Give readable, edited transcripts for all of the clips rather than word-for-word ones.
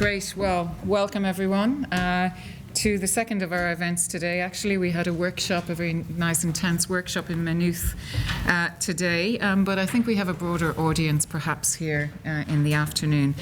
Great. Well, welcome everyone to the second of our events today. Actually, we had a workshop, a very nice, intense workshop in Maynooth today, but I think we have a broader audience perhaps here in the afternoon.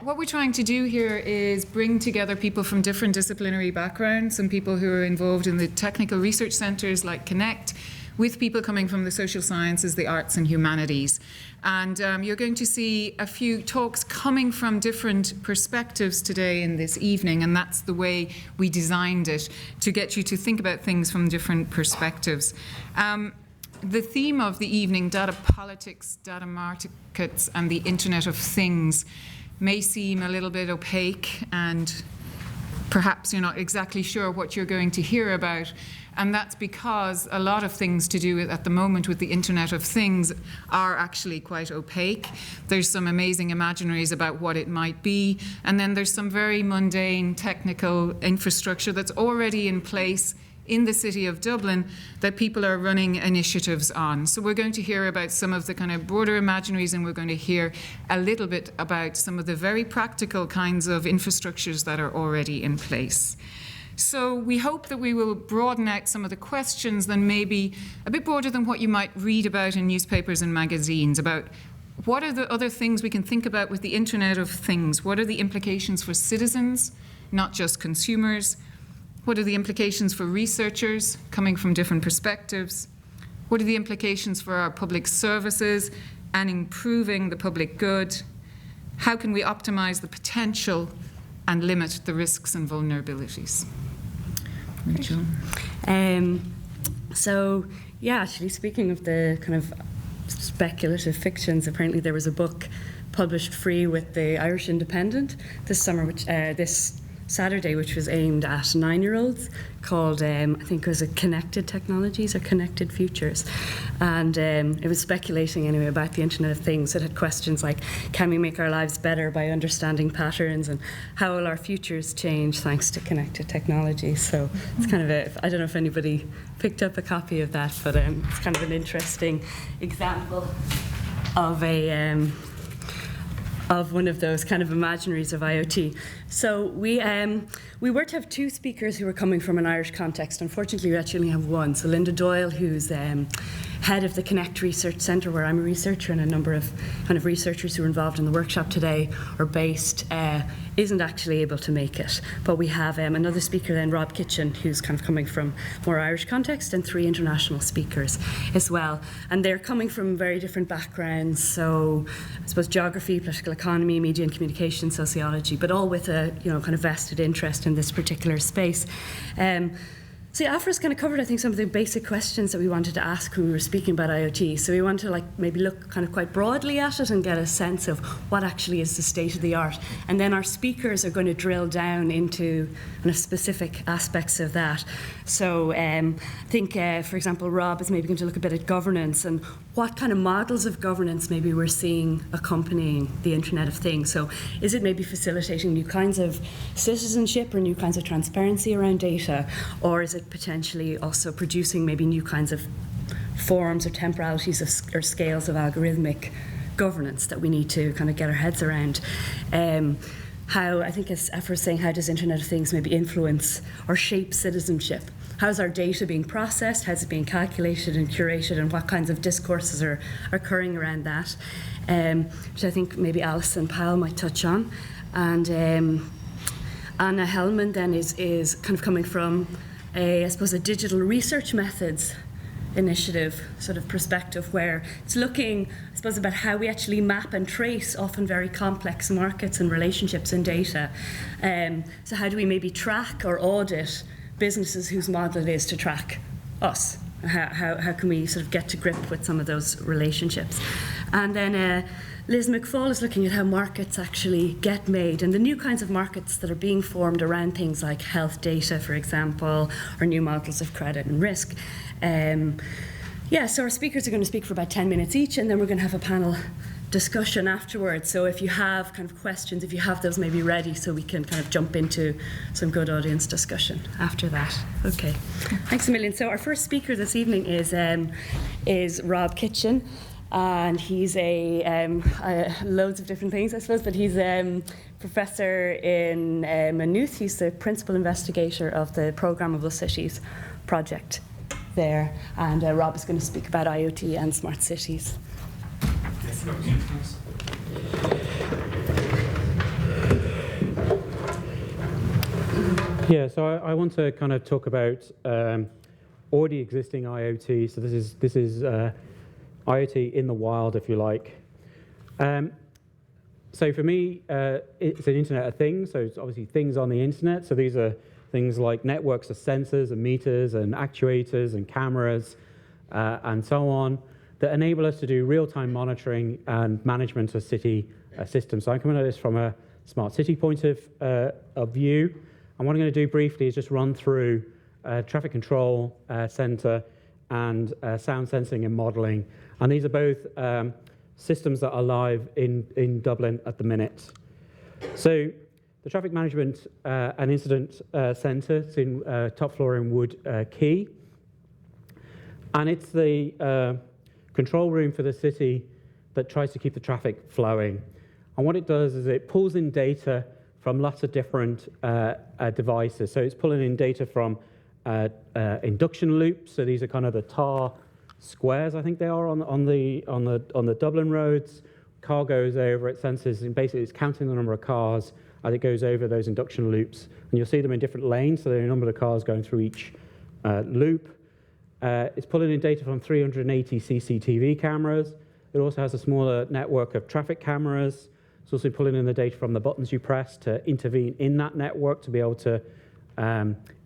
What we're trying to do here is bring together people from different disciplinary backgrounds and people who are involved in the technical research centres like Connect, with people coming from the social sciences, the arts and humanities. And you're going to see a few talks coming from different perspectives today in this evening, and that's the way we designed it, to get you to think about things from different perspectives. The theme of the evening, data politics, data markets, and the Internet of Things, may seem a little bit opaque, and perhaps you're not exactly sure what you're going to hear about. And that's because a lot of things to do with, at the moment, with the Internet of Things are actually quite opaque. There's some amazing imaginaries about what it might be, and then there's some very mundane technical infrastructure that's already in place in the city of Dublin that people are running initiatives on. So we're going to hear about some of the kind of broader imaginaries, and we're going to hear a little bit about some of the very practical kinds of infrastructures that are already in place. So we hope that we will broaden out some of the questions, then maybe a bit broader than what you might read about in newspapers and magazines, about what are the other things we can think about with the Internet of Things? What are the implications for citizens, not just consumers? What are the implications for researchers coming from different perspectives? What are the implications for our public services and improving the public good? How can we optimize the potential and limit the risks and vulnerabilities? Rachel. Actually, speaking of the kind of speculative fictions, apparently there was a book published free with the Irish Independent this summer, this Saturday, which was aimed at 9-year-olds, called, I think it was Connected Technologies or Connected Futures. And it was speculating anyway about the Internet of Things. It had questions like, can we make our lives better by understanding patterns, and how will our futures change thanks to connected technology? So it's kind of I don't know if anybody picked up a copy of that, but it's kind of an interesting example of of one of those kind of imaginaries of IoT. So we were to have two speakers who were coming from an Irish context. Unfortunately, we actually only have one. So Linda Doyle, who's head of the Connect Research Centre, where I'm a researcher, and a number of kind of researchers who are involved in the workshop today are based, isn't actually able to make it. But we have another speaker then, Rob Kitchen, who's kind of coming from more Irish context, and 3 international speakers as well. And they're coming from very different backgrounds. So I suppose geography, political economy, media and communication, sociology, but all with a kind of vested interest in this particular space. So Afra's kind of covered, I think, some of the basic questions that we wanted to ask when we were speaking about IoT. So we want to maybe look kind of quite broadly at it and get a sense of what actually is the state of the art. And then our speakers are going to drill down into kind of specific aspects of that. So I think, for example, Rob is maybe going to look a bit at governance and what kind of models of governance maybe we're seeing accompanying the Internet of Things. So is it maybe facilitating new kinds of citizenship or new kinds of transparency around data, or is it potentially also producing maybe new kinds of forms or temporalities or scales of algorithmic governance that we need to kind of get our heads around? How, I think as Afra was saying, how does Internet of Things maybe influence or shape citizenship? How's our data being processed? How's it being calculated and curated? And what kinds of discourses are occurring around that? Which I think maybe Alison Powell might touch on. And Anna Hellman then is kind of coming from I suppose a digital research methods initiative sort of perspective, where it's looking, I suppose, about how we actually map and trace often very complex markets and relationships in data. So how do we maybe track or audit businesses whose model it is to track us? How can we sort of get to grip with some of those relationships? And then Liz McFall is looking at how markets actually get made and the new kinds of markets that are being formed around things like health data, for example, or new models of credit and risk. So our speakers are going to speak for about 10 minutes each, and then we're going to have a panel discussion afterwards. So if you have kind of questions, if you have those maybe ready, so we can kind of jump into some good audience discussion after that. Okay, thanks a million. So our first speaker this evening is Rob Kitchen. and he's loads of different things, I suppose, but he's professor in Maynooth. He's the principal investigator of the Programmable Cities project there, and Rob is going to speak about IoT and smart cities. Yeah, so I want to kind of talk about already existing IoT. So this is IoT in the wild, if you like. So for me, it's an Internet of Things. So it's obviously things on the internet. So these are things like networks of sensors and meters and actuators and cameras and so on that enable us to do real-time monitoring and management of city systems. So I'm coming at this from a smart city point of view. And what I'm going to do briefly is just run through traffic control center and sound sensing and modeling. And these are both systems that are live in Dublin at the minute. So the traffic management and incident center, it's in top floor in Wood Quay. And it's the control room for the city that tries to keep the traffic flowing. And what it does is it pulls in data from lots of different devices. So it's pulling in data from induction loops. So these are kind of the tar squares, I think they are on the Dublin roads. Car goes over, it senses, and basically it's counting the number of cars as it goes over those induction loops. And you'll see them in different lanes, so there are a number of cars going through each loop. It's pulling in data from 380 CCTV cameras. It also has a smaller network of traffic cameras. It's also pulling in the data from the buttons you press to intervene in that network to be able to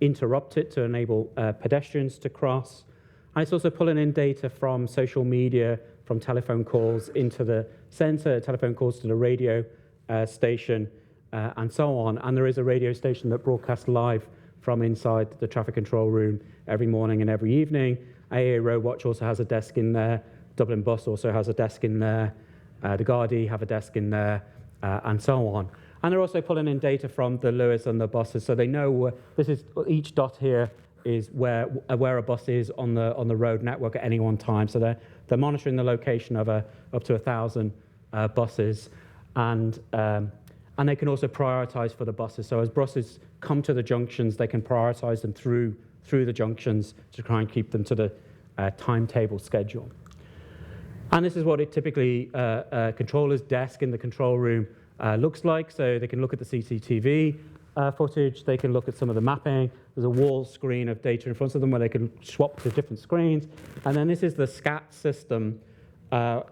interrupt it to enable pedestrians to cross. And it's also pulling in data from social media, from telephone calls into the sensor, telephone calls to the radio station, and so on. And there is a radio station that broadcasts live from inside the traffic control room every morning and every evening. AA Roadwatch also has a desk in there. Dublin Bus also has a desk in there. The Gardaí have a desk in there, and so on. And they're also pulling in data from the Lewis and the buses, so they know each dot here is where a bus is on the road network at any one time. So they're monitoring the location of up to 1,000 buses, and they can also prioritize for the buses. So as buses come to the junctions, they can prioritize them through the junctions to try and keep them to the timetable schedule. And this is what it typically a controller's desk in the control room looks like. So they can look at the CCTV footage, they can look at some of the mapping. There's a wall screen of data in front of them where they can swap to different screens. And then this is the SCAT system,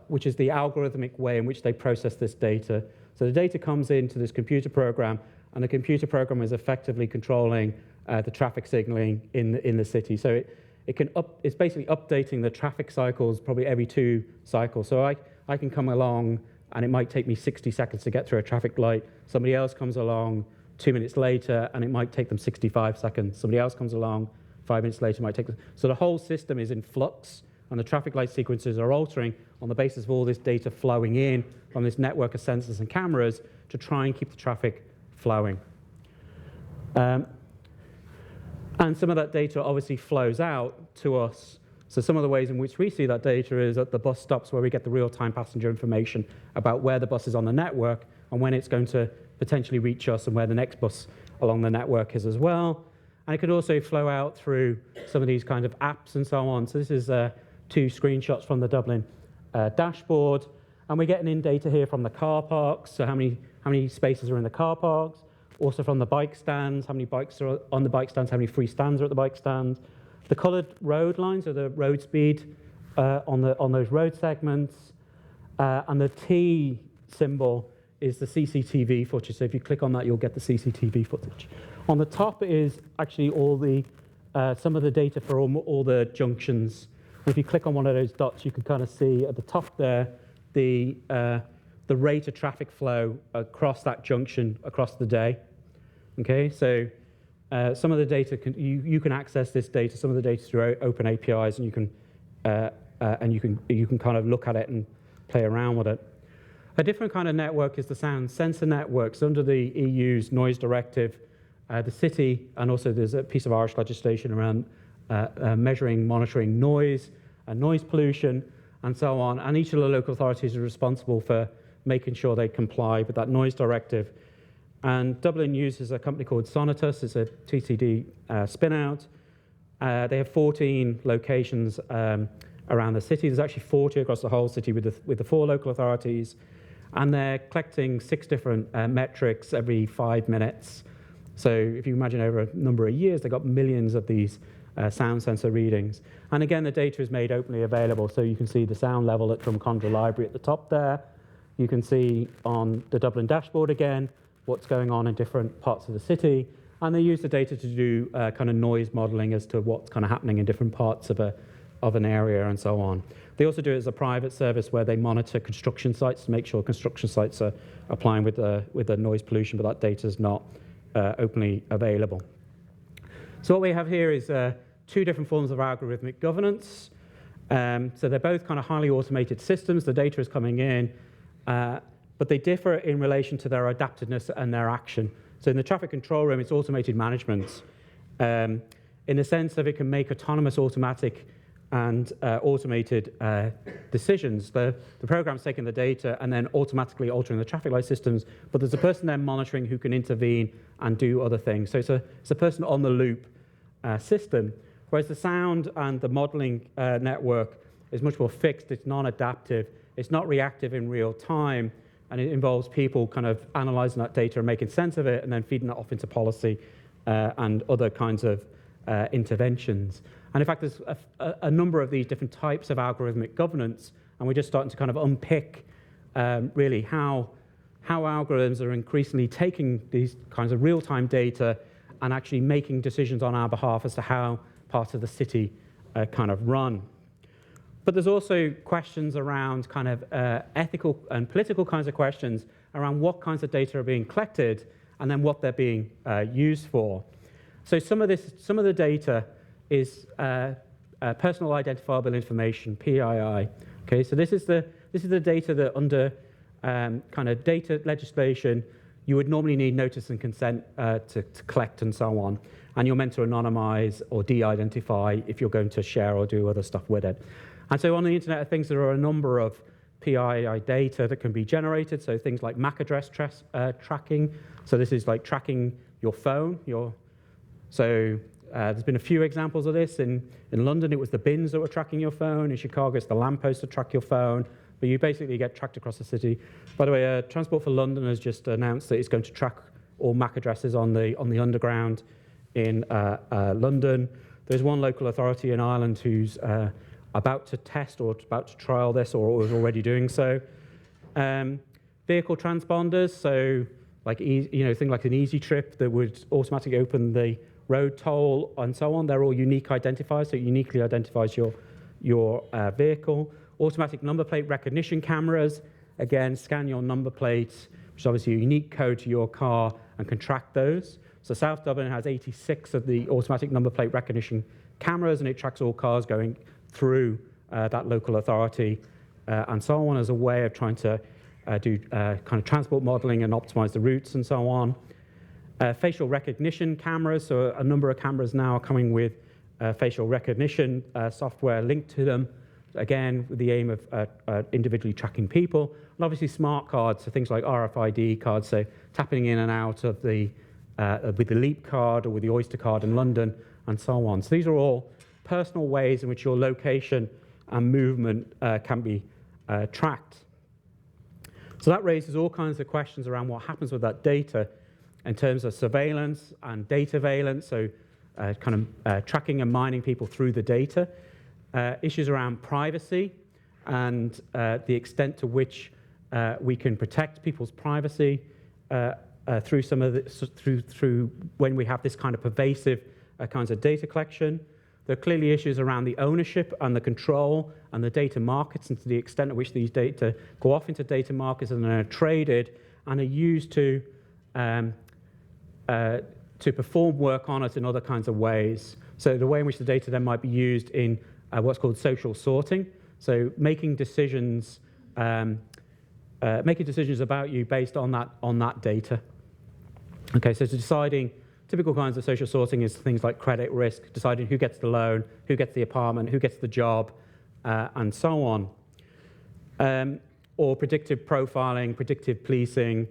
which is the algorithmic way in which they process this data. So the data comes into this computer program, and the computer program is effectively controlling the traffic signaling in the city. So it's basically updating the traffic cycles probably every 2 cycles. So I can come along, and it might take me 60 seconds to get through a traffic light. Somebody else comes along 2 minutes later, and it might take them 65 seconds. Somebody else comes along 5 minutes later, it might take them. So the whole system is in flux, and the traffic light sequences are altering on the basis of all this data flowing in from this network of sensors and cameras to try and keep the traffic flowing. And some of that data obviously flows out to us. So some of the ways in which we see that data is at the bus stops, where we get the real-time passenger information about where the bus is on the network and when it's going to potentially reach us and where the next bus along the network is as well. And it could also flow out through some of these kind of apps and so on. So this is 2 screenshots from the Dublin dashboard. And we're getting in data here from the car parks, so how many spaces are in the car parks. Also from the bike stands, how many bikes are on the bike stands, how many free stands are at the bike stands. The coloured road lines are the road speed on those road segments. And the T symbol is the CCTV footage. So if you click on that, you'll get the CCTV footage. On the top is actually all the some of the data for all the junctions. And if you click on one of those dots, you can kind of see at the top there the rate of traffic flow across that junction across the day. Okay, so some of the data you can access this data. Some of the data through open APIs, and you can kind of look at it and play around with it. A different kind of network is the sound sensor networks under the EU's noise directive. The city, and also there's a piece of Irish legislation around monitoring noise and noise pollution. and so on. And each of the local authorities are responsible for making sure they comply with that noise directive. And Dublin uses a company called Sonitus. It's a TCD spin-out. They have 14 locations around the city. There's actually 40 across the whole city with the 4 local authorities. And they're collecting 6 different metrics every 5 minutes. So if you imagine over a number of years, they've got millions of these sound sensor readings. And again, the data is made openly available. So you can see the sound level at Drumcondra Library at the top there. You can see on the Dublin dashboard again what's going on in different parts of the city. And they use the data to do kind of noise modeling as to what's kind of happening in different parts of an area and so on. They also do it as a private service where they monitor construction sites to make sure construction sites are applying with the noise pollution, but that data is not openly available. So what we have here is 2 different forms of algorithmic governance. So they're both kind of highly automated systems. The data is coming in, but they differ in relation to their adaptiveness and their action. So in the traffic control room, it's automated management in the sense that it can make autonomous, automatic, and automated decisions. The program's taking the data and then automatically altering the traffic light systems, but there's a person there monitoring who can intervene and do other things. So it's a person on the loop system, whereas the sound and the modeling network is much more fixed. It's non-adaptive. It's not reactive in real time, and it involves people kind of analyzing that data and making sense of it and then feeding that off into policy and other kinds of interventions. And in fact, there's a number of these different types of algorithmic governance, and we're just starting to kind of unpick really how algorithms are increasingly taking these kinds of real-time data and actually making decisions on our behalf as to how parts of the city kind of run. But there's also questions around kind of ethical and political kinds of questions around what kinds of data are being collected and then what they're being used for. So some of the data is personal identifiable information, PII. Okay, so this is the data that under kind of data legislation you would normally need notice and consent to collect and so on, and you're meant to anonymize or de-identify if you're going to share or do other stuff with it. And so on the Internet of Things, there are a number of PII data that can be generated. So things like MAC address tracking. So this is like tracking your phone. There's been a few examples of this. In London, it was the bins that were tracking your phone. In Chicago, it's the lampposts that track your phone. But you basically get tracked across the city. By the way, Transport for London has just announced that it's going to track all MAC addresses on the underground in London. There's one local authority in Ireland who's about to test or about to trial this or is already doing so. Vehicle transponders, so like thing like an Easy Trip that would automatically open the road toll and so on. They're all unique identifiers, so it uniquely identifies your vehicle. Automatic number plate recognition cameras, again, scan your number plates, which is obviously a unique code to your car, and can track those. So South Dublin has 86 of the automatic number plate recognition cameras, and it tracks all cars going through that local authority and so on as a way of trying to do kind of transport modeling and optimize the routes and so on. Facial recognition cameras, so a number of cameras now are coming with facial recognition software linked to them, again with the aim of individually tracking people. And obviously smart cards, so things like RFID cards, so tapping in and out of with the Leap card or with the Oyster card in London and so on. So these are all personal ways in which your location and movement can be tracked. So that raises all kinds of questions around what happens with that data in terms of surveillance and dataveillance, so kind of tracking and mining people through the data. Issues around privacy and the extent to which we can protect people's privacy through some of through when we have this kind of pervasive kinds of data collection. There are clearly issues around the ownership and the control and the data markets, and to the extent to which these data go off into data markets and are traded and are used to perform work on it in other kinds of ways. So the way in which the data then might be used in what's called social sorting, so making decisions about you based on that data. Okay, so deciding. Typical kinds of social sorting is things like credit risk, deciding who gets the loan, who gets the apartment, who gets the job, and so on. or predictive profiling, predictive policing,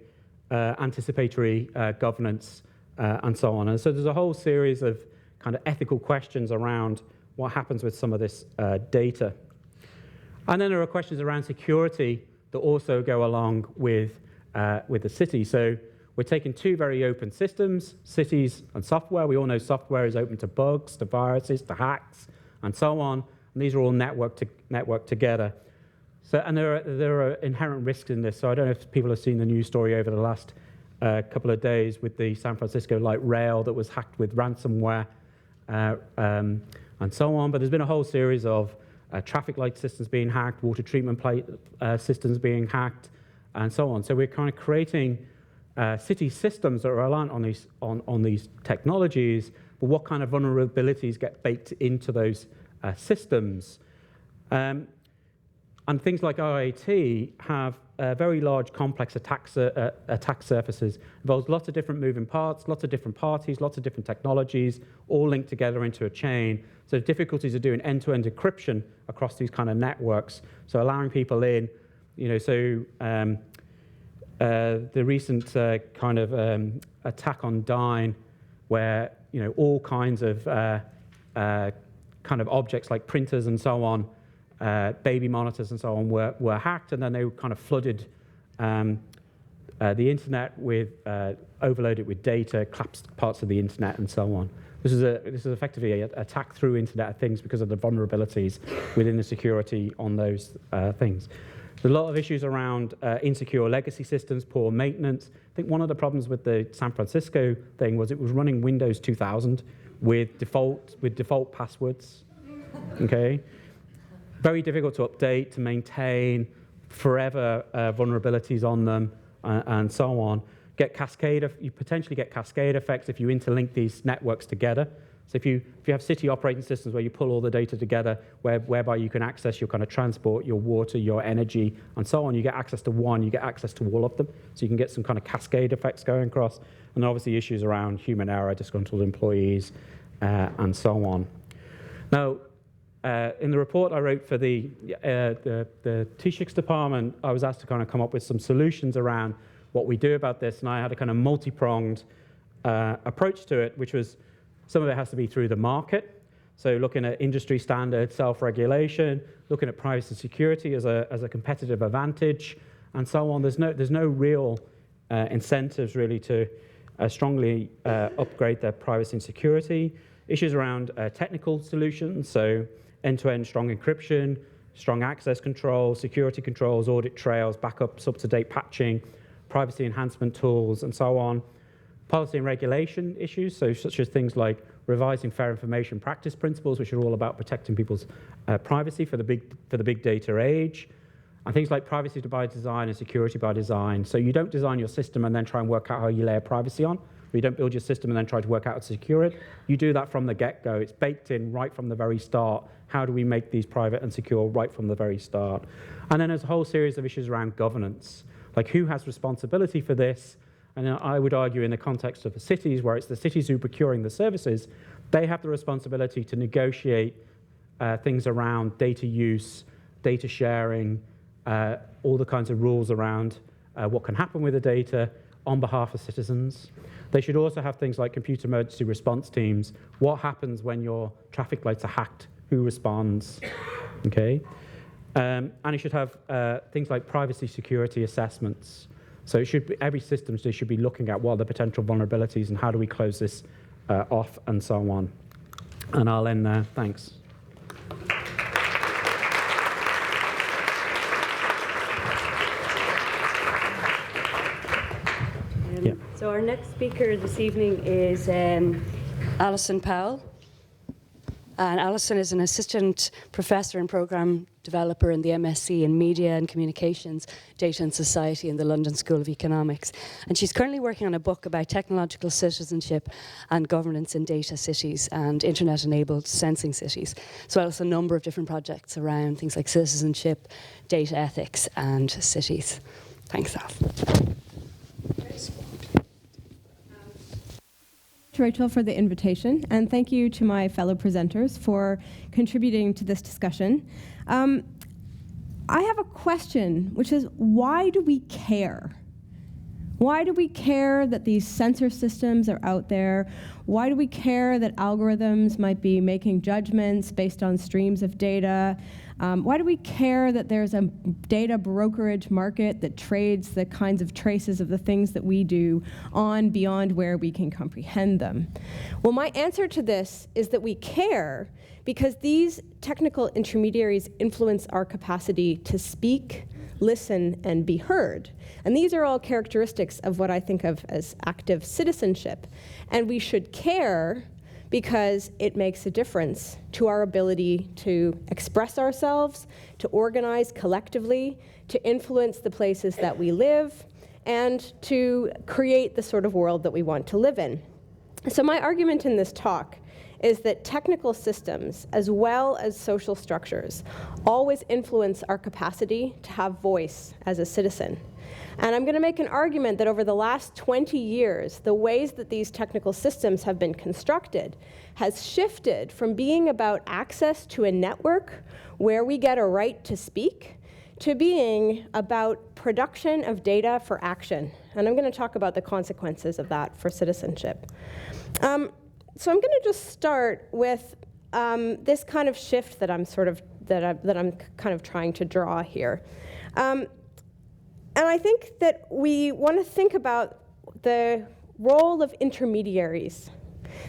anticipatory governance, and so on. And so there's a whole series of kind of ethical questions around what happens with some of this data. And then there are questions around security that also go along with the city. So we're taking two very open systems, cities and software. We all know software is open to bugs, to viruses, to hacks, and so on. And these are all networked together. So, and there are inherent risks in this. So I don't know if people have seen the news story over the last couple of days with the San Francisco light rail that was hacked with ransomware and so on. But there's been a whole series of traffic light systems being hacked, water treatment systems being hacked, and so on. So we're kind of creating city systems that are reliant on these technologies, but what kind of vulnerabilities get baked into those systems? And things like IoT have very large, complex attack surfaces. Involves lots of different moving parts, lots of different parties, lots of different technologies, all linked together into a chain. So the difficulties of doing end-to-end encryption across these kind of networks. So allowing people in, so the recent kind of attack on Dyn, where all kinds of kind of objects like printers and so on, baby monitors and so on were hacked, and then they kind of flooded the internet with overloaded with data, collapsed parts of the internet, and so on. This is effectively an attack through Internet of Things because of the vulnerabilities within the security on those things. There's a lot of issues around insecure legacy systems, poor maintenance. I think one of the problems with the San Francisco thing was it was running Windows 2000 with default passwords. Okay. Very difficult to update, to maintain, forever vulnerabilities on them, and so on. You potentially get cascade effects if you interlink these networks together. So if you have city operating systems where you pull all the data together, whereby you can access your kind of transport, your water, your energy, and so on, you get access to one, you get access to all of them. So you can get some kind of cascade effects going across. And obviously issues around human error, disgruntled employees, and so on. Now, in the report I wrote for the Taoiseach's department, I was asked to kind of come up with some solutions around what we do about this, and I had a kind of multi-pronged approach to it, which was some of it has to be through the market, so looking at industry standards, self-regulation, looking at privacy and security as a competitive advantage, and so on. There's no real incentives really to strongly upgrade their privacy and security. Issues around technical solutions, so end-to-end strong encryption, strong access control, security controls, audit trails, backups, up-to-date patching, privacy enhancement tools, and so on. Policy and regulation issues, so such as things like revising fair information practice principles, which are all about protecting people's privacy for the big data age, and things like privacy by design and security by design. So you don't design your system and then try and work out how you layer privacy on. You don't build your system and then try to work out how to secure it. You do that from the get-go. It's baked in right from the very start. How do we make these private and secure right from the very start? And then there's a whole series of issues around governance, like who has responsibility for this? And I would argue in the context of the cities, where it's the cities who are procuring the services, they have the responsibility to negotiate things around data use, data sharing, all the kinds of rules around what can happen with the data on behalf of citizens. They should also have things like computer emergency response teams. What happens when your traffic lights are hacked? Who responds? Okay. And it should have things like privacy security assessments. So it should be, every system should be looking at what are the potential vulnerabilities and how do we close this off and so on. And I'll end there. Thanks. So our next speaker this evening is Alison Powell. And Alison is an assistant professor and programme developer in the MSc in Media and Communications, Data and Society in the London School of Economics. And she's currently working on a book about technological citizenship and governance in data cities and internet-enabled sensing cities, as well as a number of different projects around things like citizenship, data ethics, and cities. Thanks, Alison. Rachel, for the invitation, and thank you to my fellow presenters for contributing to this discussion. I have a question, which is, why do we care? Why do we care that these sensor systems are out there? Why do we care that algorithms might be making judgments based on streams of data? Why do we care that there's a data brokerage market that trades the kinds of traces of the things that we do on beyond where we can comprehend them? Well, my answer to this is that we care because these technical intermediaries influence our capacity to speak, listen, and be heard. And these are all characteristics of what I think of as active citizenship. And we should care because it makes a difference to our ability to express ourselves, to organize collectively, to influence the places that we live, and to create the sort of world that we want to live in. So my argument in this talk is that technical systems, as well as social structures, always influence our capacity to have voice as a citizen. And I'm going to make an argument that over the last 20 years, the ways that these technical systems have been constructed has shifted from being about access to a network where we get a right to speak to being about production of data for action. And I'm going to talk about the consequences of that for citizenship. So I'm going to just start with this kind of shift that I'm kind of trying to draw here. And I think that we want to think about the role of intermediaries,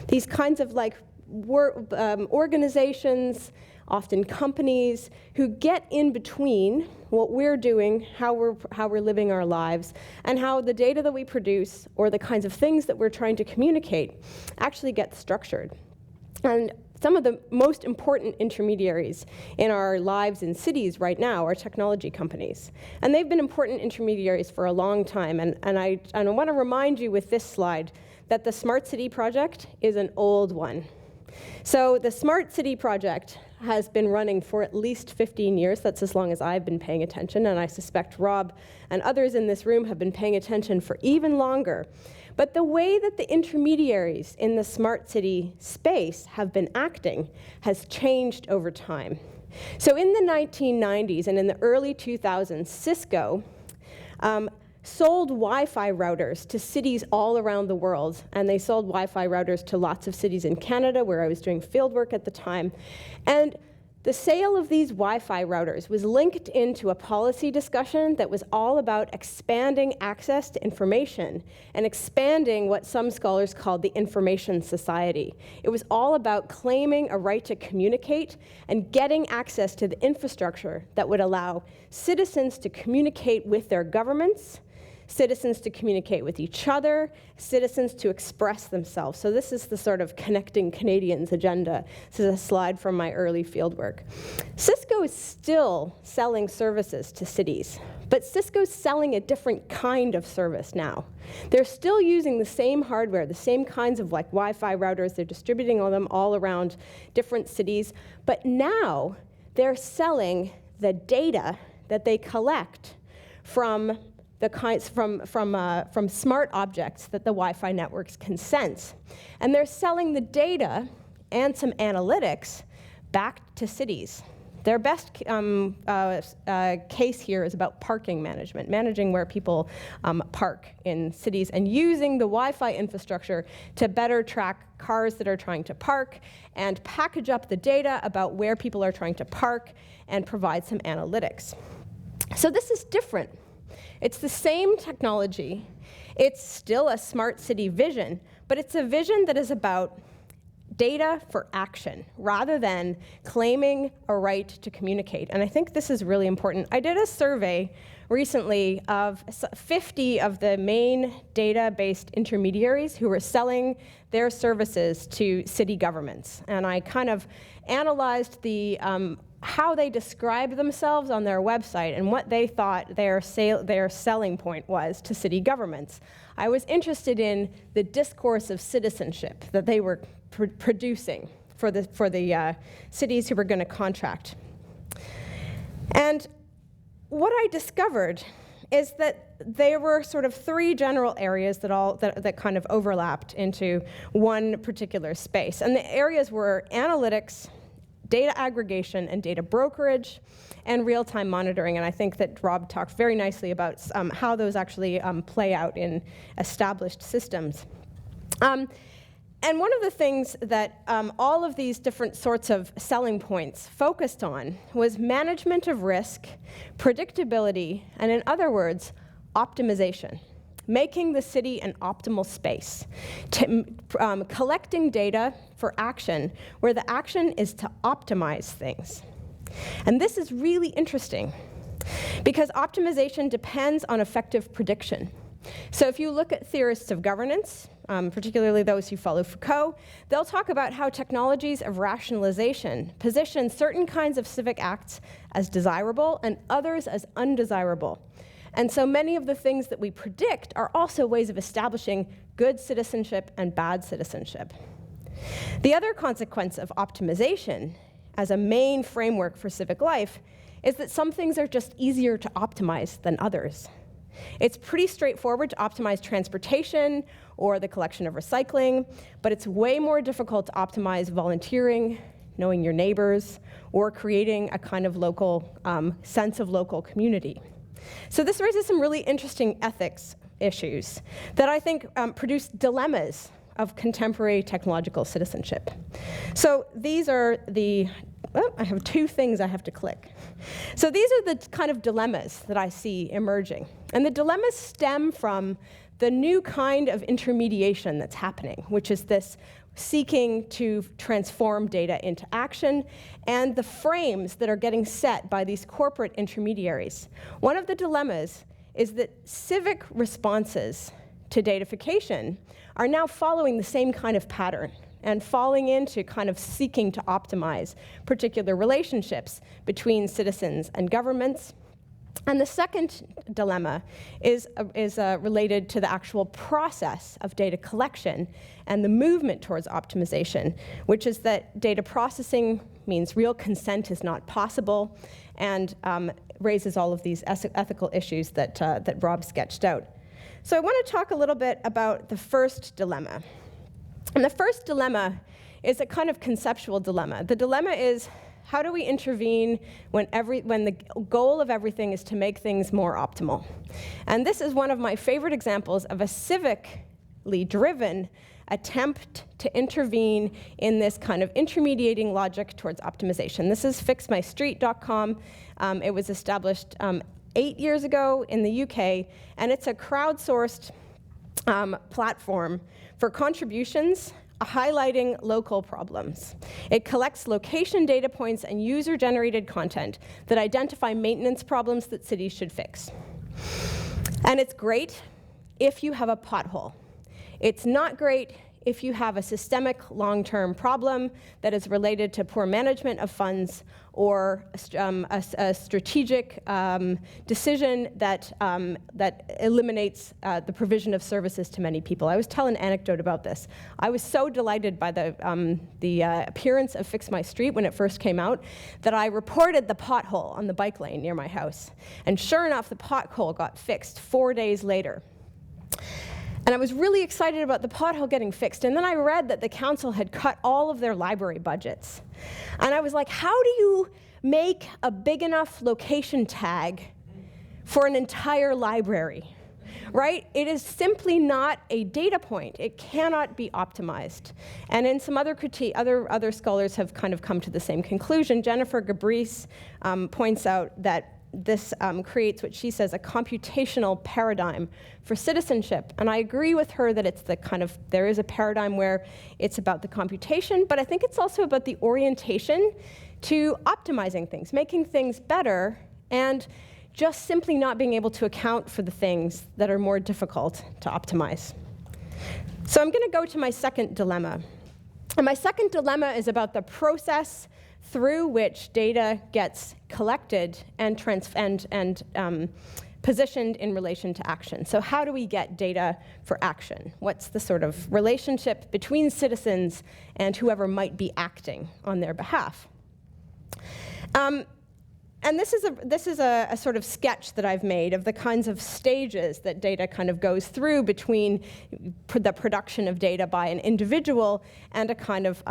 these kinds of like organizations, often companies, who get in between what we're doing, how we're living our lives, and how the data that we produce or the kinds of things that we're trying to communicate actually get structured. And some of the most important intermediaries in our lives in cities right now are technology companies. And they've been important intermediaries for a long time. And I want to remind you with this slide that the Smart City project is an old one. So the Smart City project has been running for at least 15 years. That's as long as I've been paying attention. And I suspect Rob and others in this room have been paying attention for even longer. But the way that the intermediaries in the smart city space have been acting has changed over time. So in the 1990s and in the early 2000s, Cisco sold Wi-Fi routers to cities all around the world. And they sold Wi-Fi routers to lots of cities in Canada, where I was doing fieldwork at the time. And the sale of these Wi-Fi routers was linked into a policy discussion that was all about expanding access to information and expanding what some scholars called the information society. It was all about claiming a right to communicate and getting access to the infrastructure that would allow citizens to communicate with their governments, citizens to communicate with each other, citizens to express themselves. So this is the sort of Connecting Canadians agenda. This is a slide from my early fieldwork. Cisco is still selling services to cities, but Cisco's selling a different kind of service now. They're still using the same hardware, the same kinds of like Wi-Fi routers. They're distributing them all around different cities, but now they're selling the data that they collect from the kinds from smart objects that the Wi-Fi networks can sense. And they're selling the data and some analytics back to cities. Their best case here is about parking management, managing where people park in cities and using the Wi-Fi infrastructure to better track cars that are trying to park and package up the data about where people are trying to park and provide some analytics. So this is different. It's the same technology. It's still a smart city vision, but it's a vision that is about data for action rather than claiming a right to communicate. And I think this is really important. I did a survey recently of 50 of the main data-based intermediaries who were selling their services to city governments. And I kind of analyzed the how they described themselves on their website and what they thought their selling point was to city governments. I was interested in the discourse of citizenship that they were producing for the cities who were going to contract. And what I discovered is that there were sort of three general areas that kind of overlapped into one particular space. And the areas were analytics, data aggregation and data brokerage, and real-time monitoring. And I think that Rob talked very nicely about how those actually play out in established systems. And one of the things that all of these different sorts of selling points focused on was management of risk, predictability, and in other words, optimization. Making the city an optimal space, collecting data for action, where the action is to optimize things. And this is really interesting, because optimization depends on effective prediction. So if you look at theorists of governance, particularly those who follow Foucault, they'll talk about how technologies of rationalization position certain kinds of civic acts as desirable and others as undesirable. And so many of the things that we predict are also ways of establishing good citizenship and bad citizenship. The other consequence of optimization as a main framework for civic life is that some things are just easier to optimize than others. It's pretty straightforward to optimize transportation or the collection of recycling, but it's way more difficult to optimize volunteering, knowing your neighbors, or creating a kind of local sense of local community. So this raises some really interesting ethics issues that I think produce dilemmas of contemporary technological citizenship. So these are the, I have two things I have to click. So these are the kind of dilemmas that I see emerging. And the dilemmas stem from the new kind of intermediation that's happening, which is this seeking to transform data into action, and the frames that are getting set by these corporate intermediaries. One of the dilemmas is that civic responses to datafication are now following the same kind of pattern and falling into kind of seeking to optimize particular relationships between citizens and governments. And the second dilemma is related to the actual process of data collection and the movement towards optimization, which is that data processing means real consent is not possible and raises all of these ethical issues that Rob sketched out. So I want to talk a little bit about the first dilemma. And the first dilemma is a kind of conceptual dilemma. The dilemma is, how do we intervene when the goal of everything is to make things more optimal? And this is one of my favorite examples of a civically driven attempt to intervene in this kind of intermediating logic towards optimization. This is fixmystreet.com. It was established 8 years ago in the UK, and it's a crowdsourced platform for contributions highlighting local problems. It collects location data points and user-generated content that identify maintenance problems that cities should fix. And it's great if you have a pothole. It's not great if you have a systemic long-term problem that is related to poor management of funds or a strategic decision that eliminates the provision of services to many people. I always tell an anecdote about this. I was so delighted by the appearance of Fix My Street when it first came out that I reported the pothole on the bike lane near my house. And sure enough, the pothole got fixed 4 days later. And I was really excited about the pothole getting fixed. And then I read that the council had cut all of their library budgets. And I was like, how do you make a big enough location tag for an entire library? Right? It is simply not a data point. It cannot be optimized. And in some other critique, other scholars have kind of come to the same conclusion. Jennifer Gabrice points out that this creates what she says a computational paradigm for citizenship. And I agree with her that it's the kind of, there is a paradigm where it's about the computation, but I think it's also about the orientation to optimizing things, making things better, and just simply not being able to account for the things that are more difficult to optimize. So I'm going to go to my second dilemma. And my second dilemma is about the process through which data gets collected and positioned in relation to action. So how do we get data for action? What's the sort of relationship between citizens and whoever might be acting on their behalf? And this is a sort of sketch that I've made of the kinds of stages that data kind of goes through between the production of data by an individual and a kind of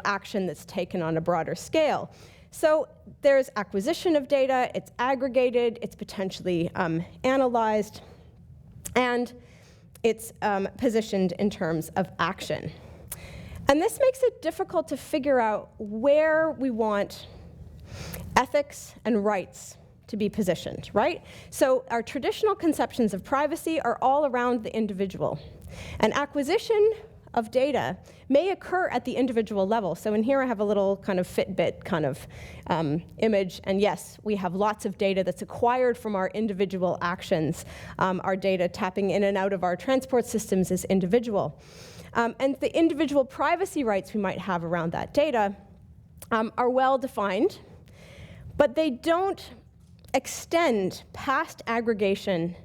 action that's taken on a broader scale. So there's acquisition of data, it's aggregated, it's potentially analyzed, and it's positioned in terms of action. And this makes it difficult to figure out where we want ethics and rights to be positioned, right? So our traditional conceptions of privacy are all around the individual. And acquisition of data may occur at the individual level. So in here I have a little kind of Fitbit kind of image. And yes, we have lots of data that's acquired from our individual actions. Our data tapping in and out of our transport systems is individual. And the individual privacy rights we might have around that data are well defined, but they don't extend past aggregation,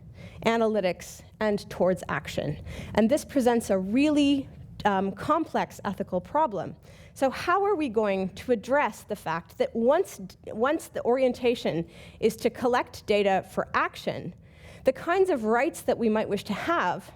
analytics, and towards action. And this presents a really complex ethical problem. So how are we going to address the fact that once the orientation is to collect data for action, the kinds of rights that we might wish to have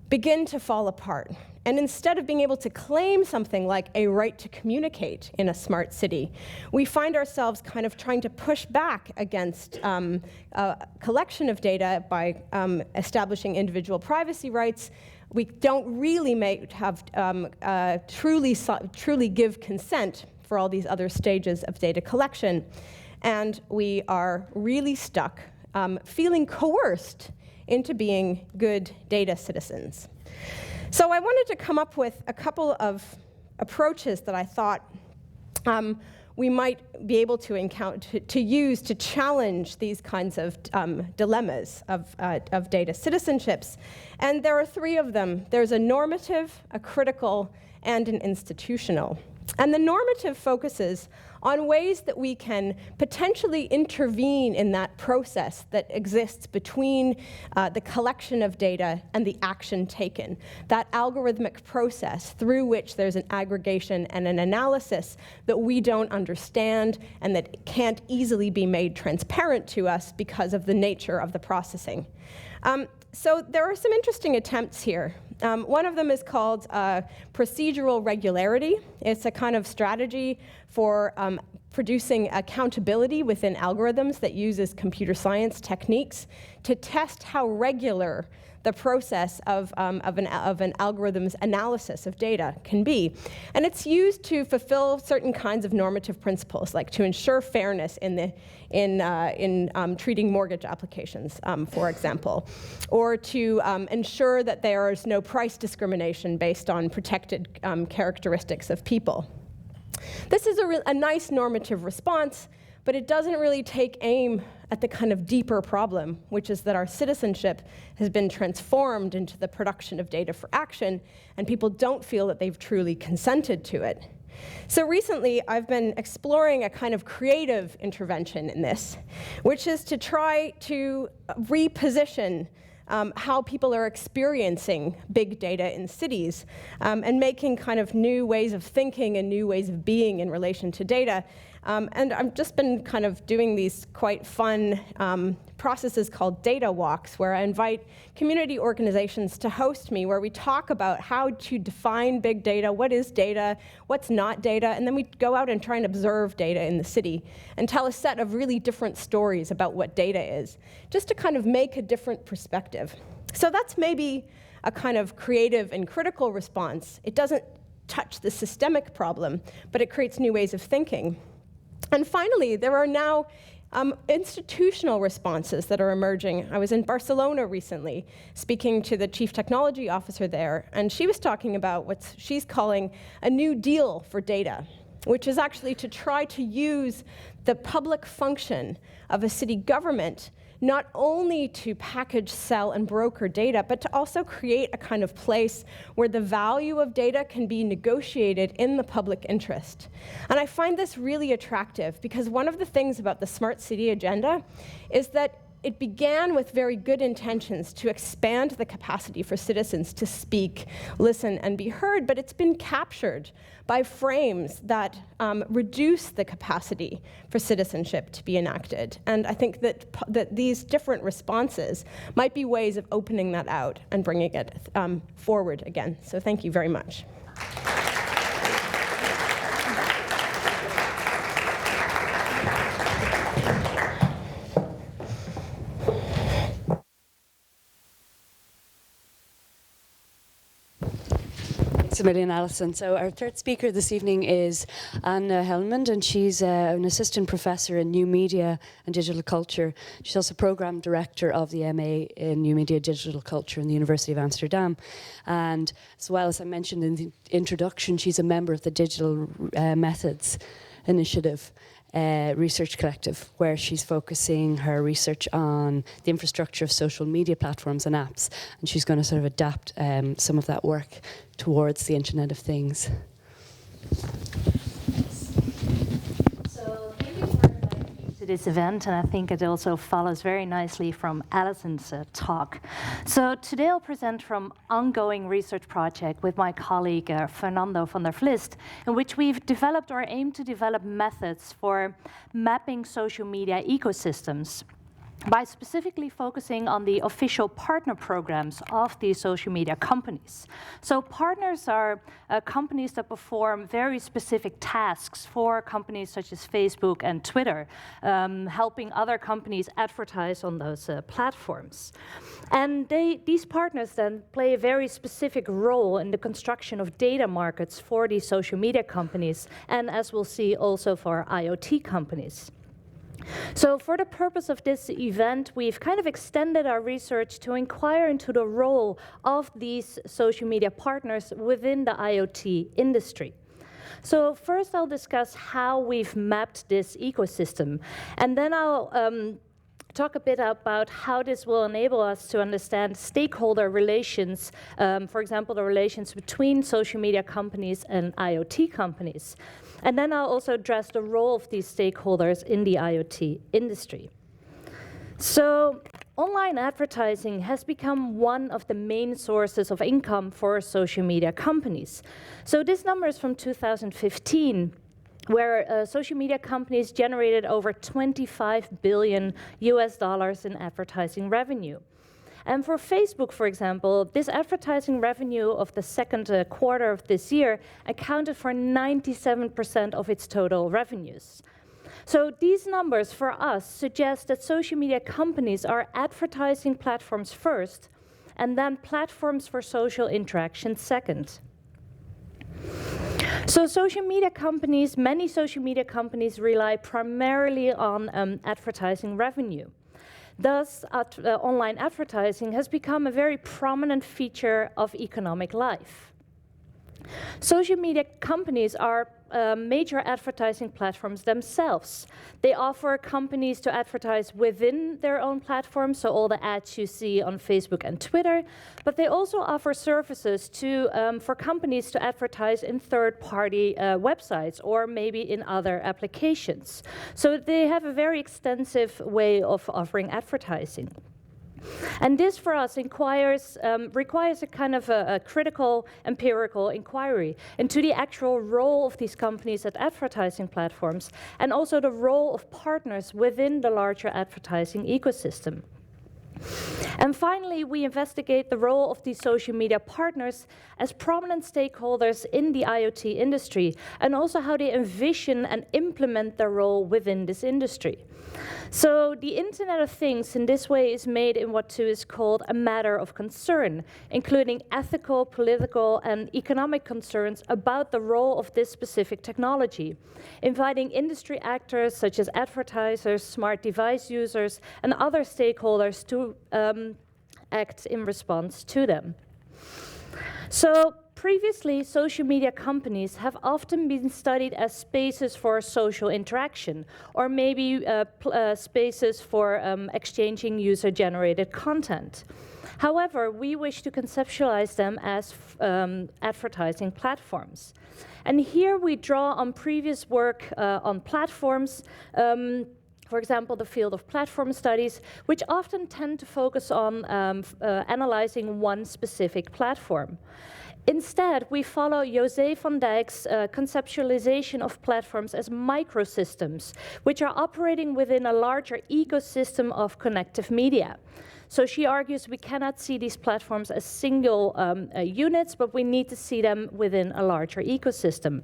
begin to fall apart? And instead of being able to claim something like a right to communicate in a smart city, we find ourselves kind of trying to push back against a collection of data by establishing individual privacy rights. We don't really truly give consent for all these other stages of data collection. And we are really stuck, feeling coerced into being good data citizens. So I wanted to come up with a couple of approaches that I thought we might be able to encounter, to use to challenge these kinds of dilemmas of data citizenships. And there are three of them. There's a normative, a critical, and an institutional. And the normative focuses on ways that we can potentially intervene in that process that exists between the collection of data and the action taken, that algorithmic process through which there's an aggregation and an analysis that we don't understand and that can't easily be made transparent to us because of the nature of the processing. So there are some interesting attempts here. One of them is called procedural regularity. It's a kind of strategy for producing accountability within algorithms that uses computer science techniques to test how regular the process of an algorithm's analysis of data can be. And it's used to fulfill certain kinds of normative principles, like to ensure fairness in treating mortgage applications, for example, or to ensure that there is no price discrimination based on protected characteristics of people. This is a nice normative response, but it doesn't really take aim at the kind of deeper problem, which is that our citizenship has been transformed into the production of data for action, and people don't feel that they've truly consented to it. So recently, I've been exploring a kind of creative intervention in this, which is to try to reposition how people are experiencing big data in cities and making kind of new ways of thinking and new ways of being in relation to data. And I've just been kind of doing these quite fun processes called data walks, where I invite community organizations to host me, where we talk about how to define big data, what is data, what's not data, and then we go out and try and observe data in the city and tell a set of really different stories about what data is, just to kind of make a different perspective. So that's maybe a kind of creative and critical response. It doesn't touch the systemic problem, but it creates new ways of thinking. And finally, there are now institutional responses that are emerging. I was in Barcelona recently speaking to the chief technology officer there, and she was talking about what she's calling a new deal for data, which is actually to try to use the public function of a city government not only to package, sell, and broker data, but to also create a kind of place where the value of data can be negotiated in the public interest. And I find this really attractive, because one of the things about the Smart City agenda is that it began with very good intentions to expand the capacity for citizens to speak, listen, and be heard, but it's been captured by frames that reduce the capacity for citizenship to be enacted. And I think that these different responses might be ways of opening that out and bringing it forward again. So thank you very much. Thanks a million, Alison. So our third speaker this evening is Anna Helmond, and she's an assistant professor in new media and digital culture. She's also program director of the MA in new media digital culture in the University of Amsterdam. And as well, as I mentioned in the introduction, she's a member of the Digital Methods Initiative research collective, where she's focusing her research on the infrastructure of social media platforms and apps, and she's going to sort of adapt some of that work towards the Internet of Things. So thank you for inviting me to this event, and I think it also follows very nicely from Alison's talk. So today I'll present from ongoing research project with my colleague Fernando van der Vlist, in which we've developed or aim to develop methods for mapping social media ecosystems by specifically focusing on the official partner programs of these social media companies. So partners are companies that perform very specific tasks for companies such as Facebook and Twitter, helping other companies advertise on those platforms. And these partners then play a very specific role in the construction of data markets for these social media companies, and as we'll see, also for IoT companies. So for the purpose of this event, we've kind of extended our research to inquire into the role of these social media partners within the IoT industry. So first I'll discuss how we've mapped this ecosystem, and then I'll talk a bit about how this will enable us to understand stakeholder relations, for example, the relations between social media companies and IoT companies. And then I'll also address the role of these stakeholders in the IoT industry. So online advertising has become one of the main sources of income for social media companies. So this number is from 2015, where social media companies generated over $25 billion in advertising revenue. And for Facebook, for example, this advertising revenue of the second quarter of this year accounted for 97% of its total revenues. So these numbers for us suggest that social media companies are advertising platforms first, and then platforms for social interaction second. So social media companies, many social media companies rely primarily on advertising revenue. Thus, online advertising has become a very prominent feature of economic life. Social media companies are major advertising platforms themselves. They offer companies to advertise within their own platforms, so all the ads you see on Facebook and Twitter, but they also offer services for companies to advertise in third-party websites or maybe in other applications. So they have a very extensive way of offering advertising. And this, for us, requires a kind of a critical empirical inquiry into the actual role of these companies at advertising platforms, and also the role of partners within the larger advertising ecosystem. And finally, we investigate the role of these social media partners as prominent stakeholders in the IoT industry, and also how they envision and implement their role within this industry. So the Internet of Things in this way is made in what is called a matter of concern, including ethical, political, and economic concerns about the role of this specific technology, inviting industry actors such as advertisers, smart device users, and other stakeholders to act in response to them. So previously, social media companies have often been studied as spaces for social interaction, or maybe spaces for exchanging user-generated content. However, we wish to conceptualize them as advertising platforms. And here we draw on previous work on platforms for example, the field of platform studies, which often tend to focus on analyzing one specific platform. Instead, we follow José van Dijk's conceptualization of platforms as microsystems, which are operating within a larger ecosystem of connective media. So she argues we cannot see these platforms as single units, but we need to see them within a larger ecosystem.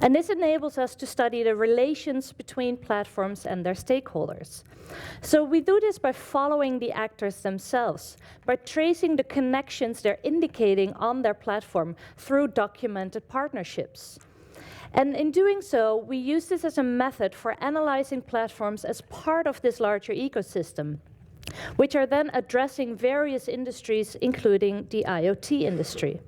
And this enables us to study the relations between platforms and their stakeholders. So we do this by following the actors themselves, by tracing the connections they're indicating on their platform through documented partnerships. And in doing so, we use this as a method for analyzing platforms as part of this larger ecosystem, which are then addressing various industries, including the IoT industry.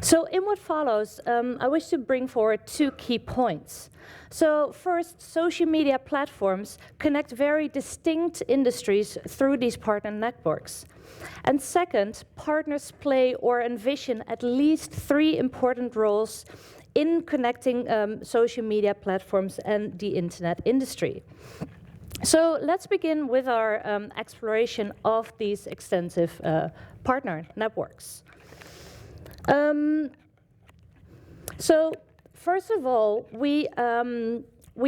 So in what follows, I wish to bring forward 2 key points. So first, social media platforms connect very distinct industries through these partner networks. And second, partners play or envision at least 3 important roles in connecting social media platforms and the internet industry. So let's begin with our exploration of these extensive partner networks. So first of all, we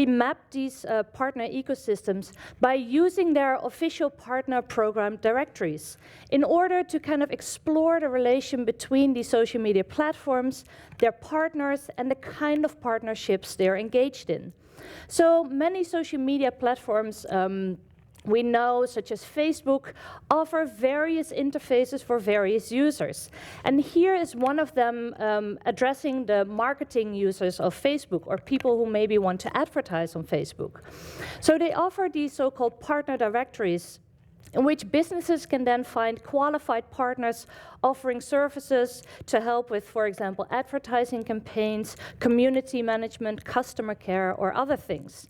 map these partner ecosystems by using their official partner program directories in order to kind of explore the relation between these social media platforms, their partners, and the kind of partnerships they're engaged in. So many social media platforms we know, such as Facebook, offer various interfaces for various users. And here is one of them addressing the marketing users of Facebook, or people who maybe want to advertise on Facebook. So they offer these so-called partner directories, in which businesses can then find qualified partners offering services to help with, for example, advertising campaigns, community management, customer care, or other things.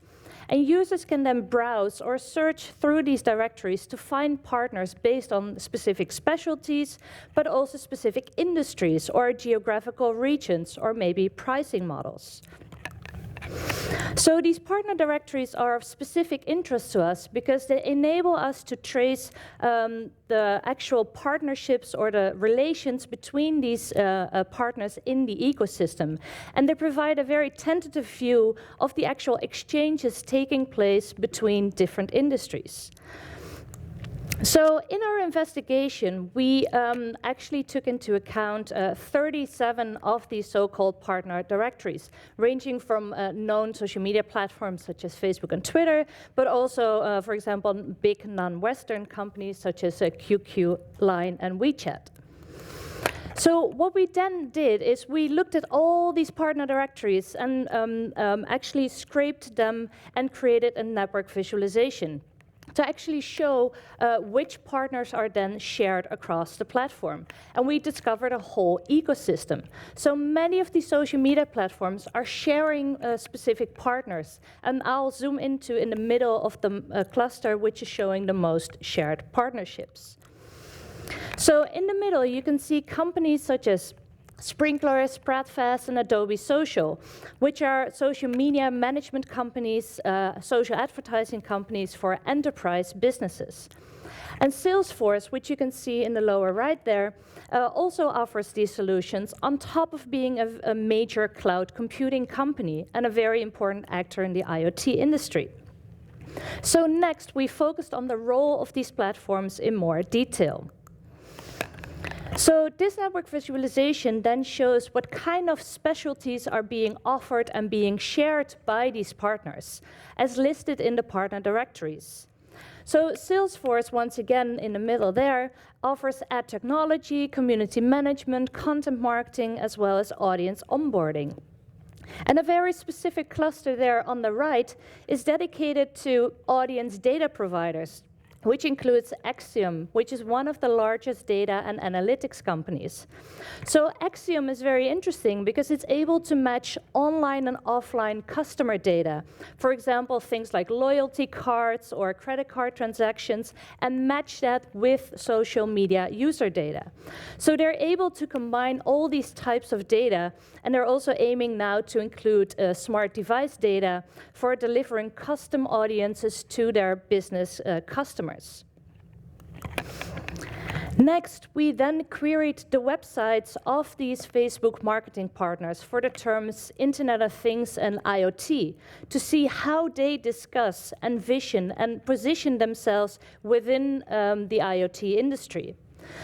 And users can then browse or search through these directories to find partners based on specific specialties, but also specific industries or geographical regions, or maybe pricing models. So these partner directories are of specific interest to us because they enable us to trace the actual partnerships or the relations between these partners in the ecosystem. And they provide a very tentative view of the actual exchanges taking place between different industries. So in our investigation, we actually took into account 37 of these so-called partner directories, ranging from known social media platforms such as Facebook and Twitter, but also, for example, big non-Western companies such as QQ, Line, and WeChat. So what we then did is we looked at all these partner directories and actually scraped them and created a network visualization to actually show which partners are then shared across the platform. And we discovered a whole ecosystem. So many of these social media platforms are sharing specific partners. And I'll zoom into in the middle of the cluster, which is showing the most shared partnerships. So in the middle, you can see companies such as Sprinkler, Spratfast, and Adobe Social, which are social media management companies, social advertising companies for enterprise businesses. And Salesforce, which you can see in the lower right there, also offers these solutions on top of being a major cloud computing company and a very important actor in the IoT industry. So next, we focused on the role of these platforms in more detail. So this network visualization then shows what kind of specialties are being offered and being shared by these partners, as listed in the partner directories. So Salesforce, once again in the middle there, offers ad technology, community management, content marketing, as well as audience onboarding. And a very specific cluster there on the right is dedicated to audience data providers, which includes Axiom, which is one of the largest data and analytics companies. So Axiom is very interesting because it's able to match online and offline customer data. For example, things like loyalty cards or credit card transactions, and match that with social media user data. So they're able to combine all these types of data, and they're also aiming now to include smart device data for delivering custom audiences to their business customers. Next, we then queried the websites of these Facebook marketing partners for the terms Internet of Things and IoT to see how they discuss, envision, and position themselves within the IoT industry.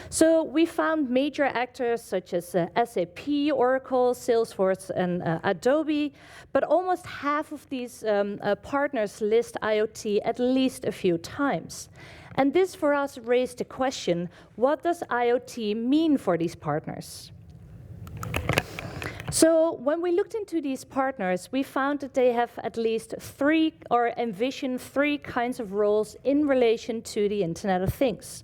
So we found major actors such as SAP, Oracle, Salesforce, and Adobe, but almost half of these partners list IoT at least a few times. And this for us raised the question, what does IoT mean for these partners? So when we looked into these partners, we found that they have at least three, or envision three kinds of roles in relation to the Internet of Things.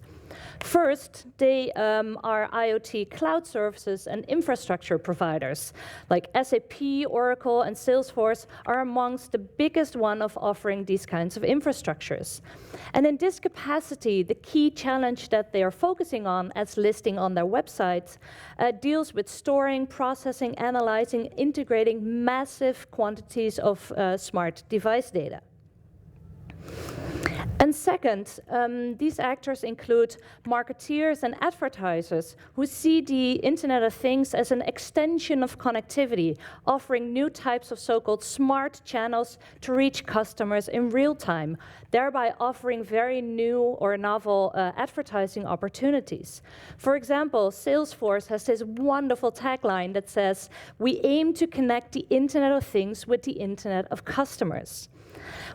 First, they are IoT cloud services and infrastructure providers. Like SAP, Oracle, and Salesforce are amongst the biggest one of offering these kinds of infrastructures. And in this capacity, the key challenge that they are focusing on, as listing on their websites, deals with storing, processing, analyzing, integrating massive quantities of smart device data. And second, these actors include marketeers and advertisers who see the Internet of Things as an extension of connectivity, offering new types of so-called smart channels to reach customers in real time, thereby offering very new or novel advertising opportunities. For example, Salesforce has this wonderful tagline that says, "We aim to connect the Internet of Things with the Internet of Customers."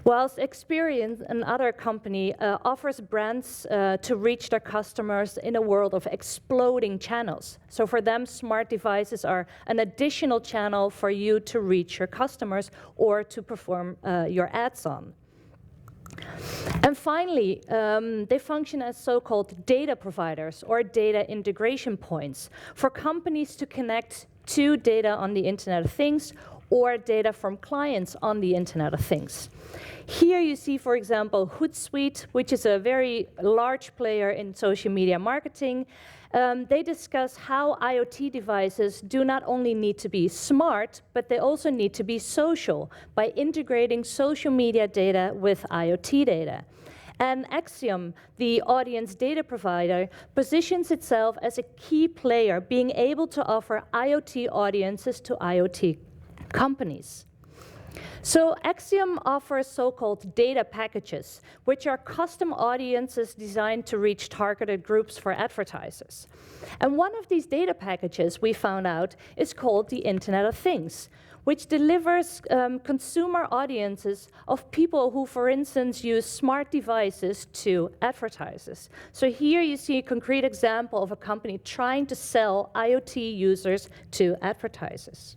Whilst Experian, another company, offers brands to reach their customers in a world of exploding channels. So for them, smart devices are an additional channel for you to reach your customers or to perform your ads on. And finally, they function as so-called data providers or data integration points for companies to connect to data on the Internet of Things or data from clients on the Internet of Things. Here you see, for example, Hootsuite, which is a very large player in social media marketing. They discuss how IoT devices do not only need to be smart, but they also need to be social by integrating social media data with IoT data. And Axiom, the audience data provider, positions itself as a key player, being able to offer IoT audiences to IoT companies. So Axiom offers so-called data packages, which are custom audiences designed to reach targeted groups for advertisers. And one of these data packages, we found out, is called the Internet of Things, which delivers consumer audiences of people who, for instance, use smart devices to advertisers. So here you see a concrete example of a company trying to sell IoT users to advertisers.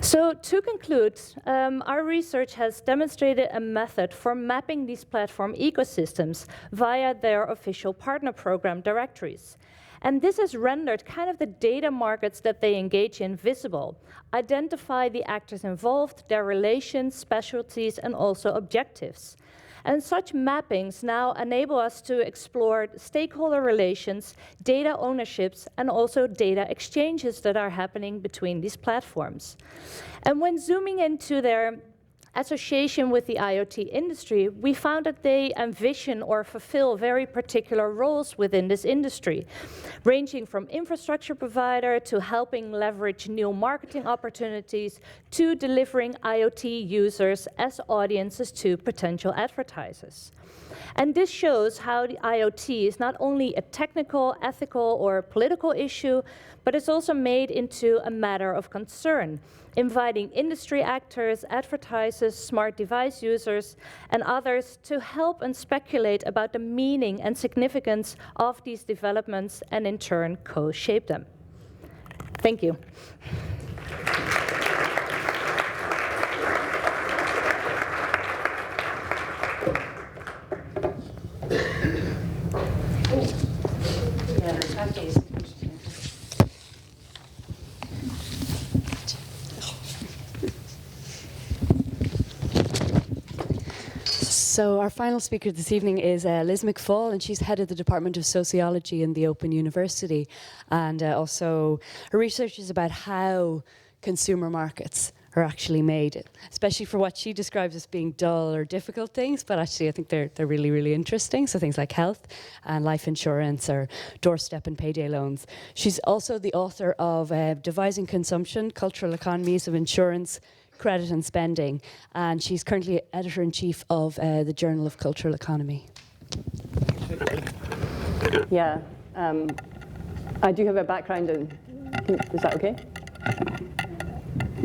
So to conclude, our research has demonstrated a method for mapping these platform ecosystems via their official partner program directories. And this has rendered kind of the data markets that they engage in visible, identify the actors involved, their relations, specialties, and also objectives. And such mappings now enable us to explore stakeholder relations, data ownerships, and also data exchanges that are happening between these platforms. And when zooming into their association with the IoT industry, we found that they envision or fulfill very particular roles within this industry, ranging from infrastructure provider to helping leverage new marketing opportunities to delivering IoT users as audiences to potential advertisers. And this shows how the IoT is not only a technical, ethical, or political issue, but it's also made into a matter of concern, inviting industry actors, advertisers, smart device users, and others to help and speculate about the meaning and significance of these developments and in turn co-shape them. Thank you. So our final speaker this evening is Liz McFall, and she's head of the Department of Sociology in the Open University. And also her research is about how consumer markets are actually made, especially for what she describes as being dull or difficult things, but actually I think they're really, really interesting. So things like health and life insurance or doorstep and payday loans. She's also the author of Devising Consumption, Cultural Economies of Insurance, Credit and Spending, and she's currently editor-in-chief of the Journal of Cultural Economy. Yeah, I do have a background in, is that okay?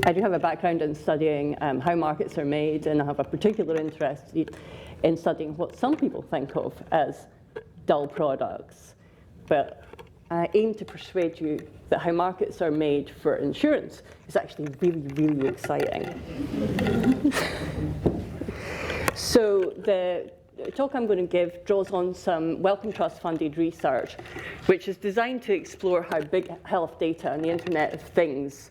I do have a background in studying how markets are made, and I have a particular interest in studying what some people think of as dull products. But I aim to persuade you that how markets are made for insurance is actually really, really exciting. So the talk I'm going to give draws on some Wellcome Trust funded research, which is designed to explore how big health data and the Internet of Things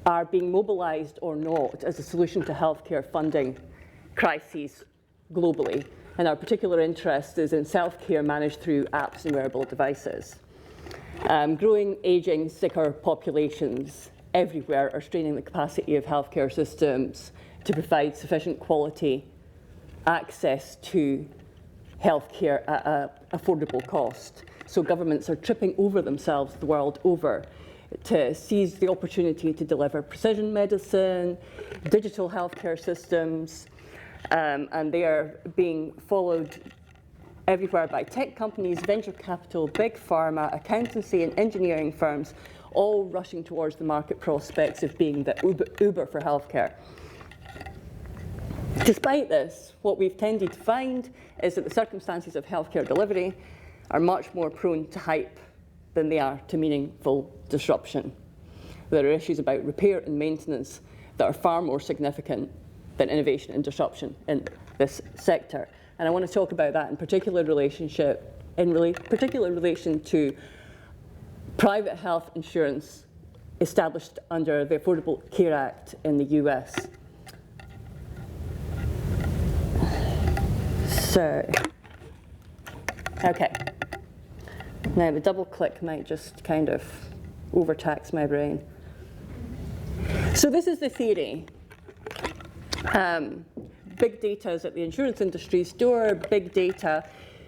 are being mobilized or not as a solution to healthcare funding crises globally. And our particular interest is in self-care managed through apps and wearable devices. Growing, aging, sicker populations everywhere are straining the capacity of healthcare systems to provide sufficient quality access to healthcare at an affordable cost. So governments are tripping over themselves the world over to seize the opportunity to deliver precision medicine, digital healthcare systems, and they are being followed everywhere by tech companies, venture capital, big pharma, accountancy and engineering firms, all rushing towards the market prospects of being the Uber for healthcare. Despite this, what we've tended to find is that the circumstances of healthcare delivery are much more prone to hype than they are to meaningful disruption. There are issues about repair and maintenance that are far more significant than innovation and disruption in this sector. And I want to talk about that in particular relation to private health insurance established under the Affordable Care Act in the US. So, okay. Now the double click might just kind of overtax my brain. So this is the theory. Big data is at the insurance industry's door. Big data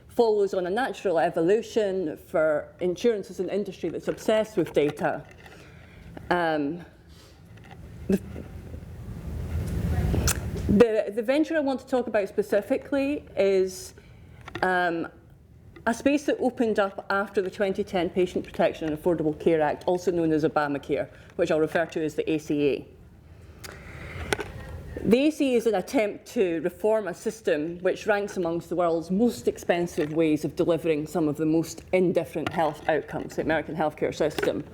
follows on a natural evolution for insurance as an industry that's obsessed with data. The venture I want to talk about specifically is a space that opened up after the 2010 Patient Protection and Affordable Care Act, also known as Obamacare, which I'll refer to as the ACA. The ACA is an attempt to reform a system which ranks amongst the world's most expensive ways of delivering some of the most indifferent health outcomes, the American healthcare system.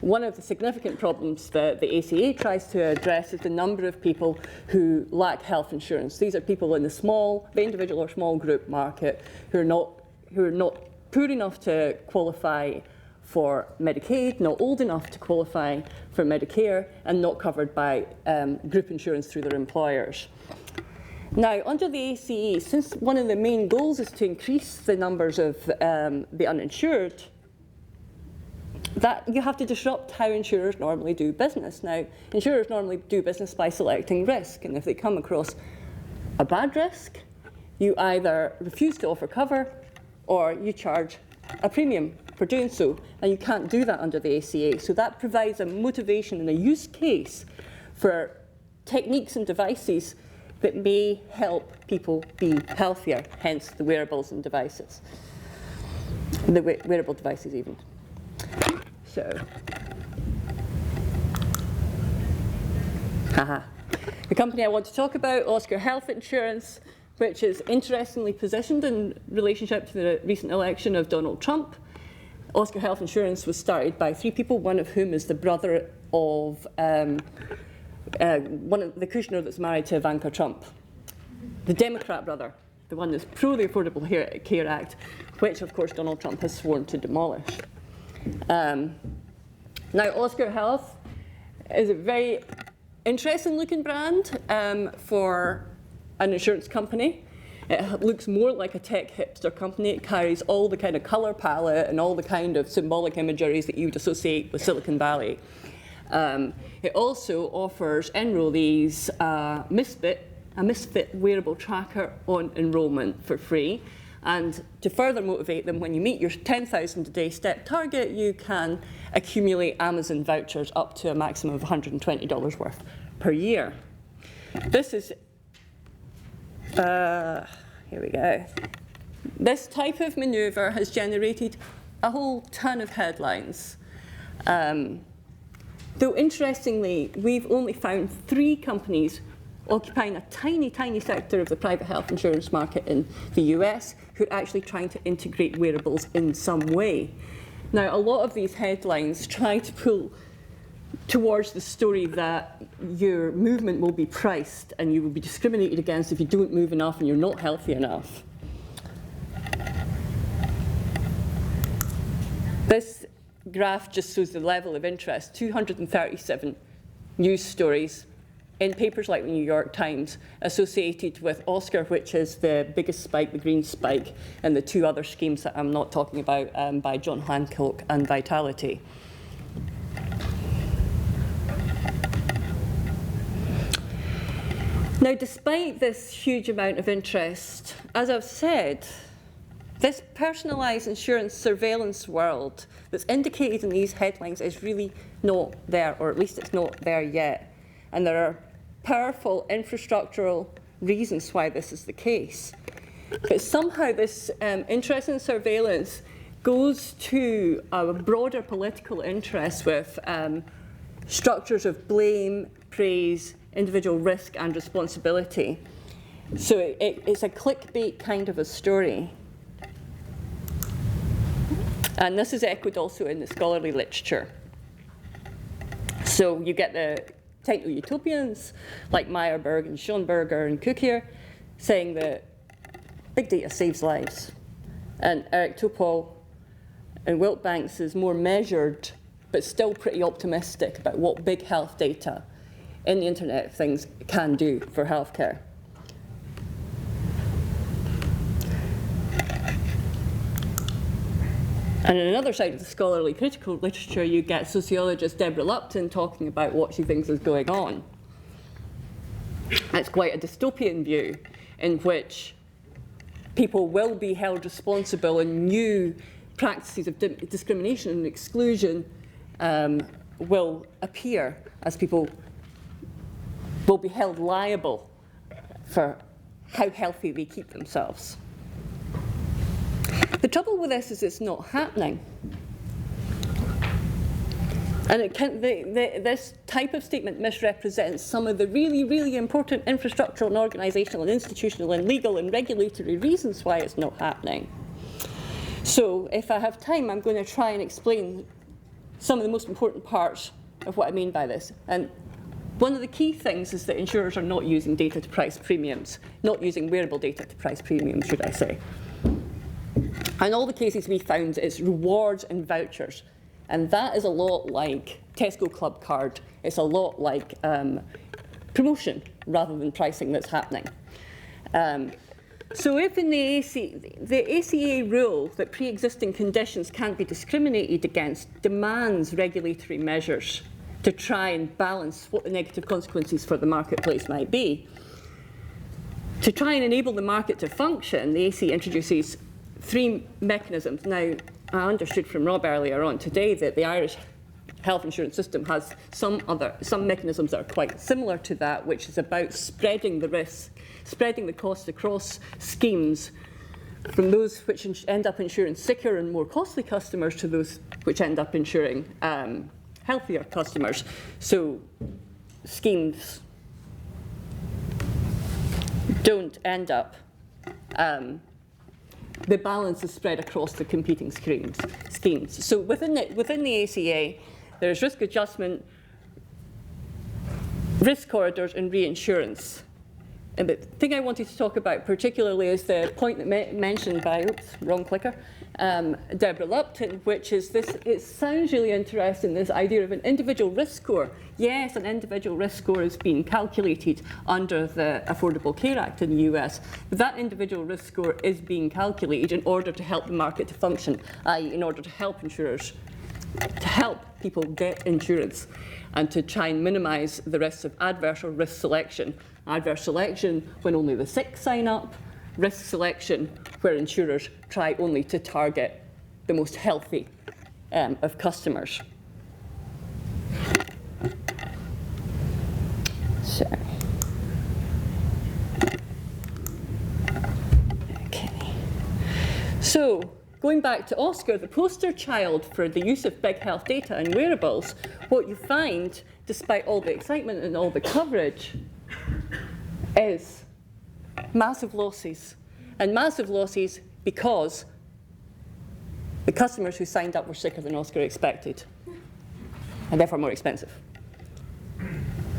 One of the significant problems that the ACA tries to address is the number of people who lack health insurance. These are people in the individual or small group market who are not poor enough to qualify for Medicaid, not old enough to qualify for Medicare, and not covered by group insurance through their employers. Now, under the ACA, since one of the main goals is to increase the numbers of the uninsured, that you have to disrupt how insurers normally do business. Now, insurers normally do business by selecting risk, and if they come across a bad risk, you either refuse to offer cover or you charge a premium for doing so, and you can't do that under the ACA. So that provides a motivation and a use case for techniques and devices that may help people be healthier, hence the wearables and devices, the wearable devices even. So, the company I want to talk about, Oscar Health Insurance, which is interestingly positioned in relationship to the recent election of Donald Trump. Oscar Health Insurance was started by three people, one of whom is the brother of the Kushner that's married to Ivanka Trump. The Democrat brother, the one that's pro the Affordable Care Act, which of course Donald Trump has sworn to demolish. Now, Oscar Health is a very interesting looking brand for an insurance company. It looks more like a tech hipster company. It carries all the kind of color palette and all the kind of symbolic imageries that you would associate with Silicon Valley. It also offers enrollees a misfit wearable tracker on enrollment for free. And to further motivate them, when you meet your 10,000 a day step target, you can accumulate Amazon vouchers up to a maximum of $120 worth per year. This is, here we go. This type of maneuver has generated a whole ton of headlines. Though interestingly, we've only found 3 companies occupying a tiny, tiny sector of the private health insurance market in the US who are actually trying to integrate wearables in some way. Now, a lot of these headlines try to pull towards the story that your movement will be priced and you will be discriminated against if you don't move enough and you're not healthy enough. This graph just shows the level of interest. 237 news stories in papers like the New York Times associated with Oscar, which is the biggest spike, the green spike, and the 2 other schemes that I'm not talking about by John Hancock and Vitality. Now, despite this huge amount of interest, as I've said, this personalised insurance surveillance world that's indicated in these headlines is really not there, or at least it's not there yet. And there are powerful infrastructural reasons why this is the case. But somehow this interest in surveillance goes to a broader political interest with structures of blame, praise, individual risk and responsibility. So it's a clickbait kind of a story. And this is echoed also in the scholarly literature. So you get the techno-utopians like Meyerberg and Schoenberger and Kukier saying that big data saves lives. And Eric Topol and Wiltbanks is more measured, but still pretty optimistic about what big health data in the Internet of Things can do for healthcare. And on another side of the scholarly critical literature, you get sociologist Deborah Lupton talking about what she thinks is going on. It's quite a dystopian view in which people will be held responsible and new practices of discrimination and exclusion will appear as people will be held liable for how healthy they keep themselves. The trouble with this is it's not happening. And this type of statement misrepresents some of the really, really important infrastructural and organisational and institutional and legal and regulatory reasons why it's not happening. So if I have time, I'm going to try and explain some of the most important parts of what I mean by this. And one of the key things is that insurers are not using data to price premiums, not using wearable data to price premiums, should I say. In all the cases we found, it's rewards and vouchers. And that is a lot like Tesco Club Card. It's a lot like promotion rather than pricing that's happening. So if in the ACA rule that pre-existing conditions can't be discriminated against demands regulatory measures to try and balance what the negative consequences for the marketplace might be. To try and enable the market to function, the ACA introduces 3 mechanisms. Now, I understood from Rob earlier on today that the Irish health insurance system has some mechanisms that are quite similar to that, which is about spreading the risk, spreading the cost across schemes from those which end up insuring sicker and more costly customers to those which end up insuring healthier customers. So schemes don't end up the balance is spread across the competing schemes. So within the ACA, there's risk adjustment, risk corridors, and reinsurance. And the thing I wanted to talk about particularly is the point that mentioned by, oops, wrong clicker, Deborah Lupton, which is this. It sounds really interesting, this idea of an individual risk score. Yes, an individual risk score is being calculated under the Affordable Care Act in the US, but that individual risk score is being calculated in order to help the market to function, i.e. in order to help insurers, to help people get insurance, and to try and minimise the risks of adverse or risk selection. Adverse selection when only the sick sign up, risk selection where insurers try only to target the most healthy of customers. So, going back to Oscar, the poster child for the use of big health data and wearables, what you find, despite all the excitement and all the coverage, is massive losses. And massive losses because the customers who signed up were sicker than Oscar expected, and therefore more expensive.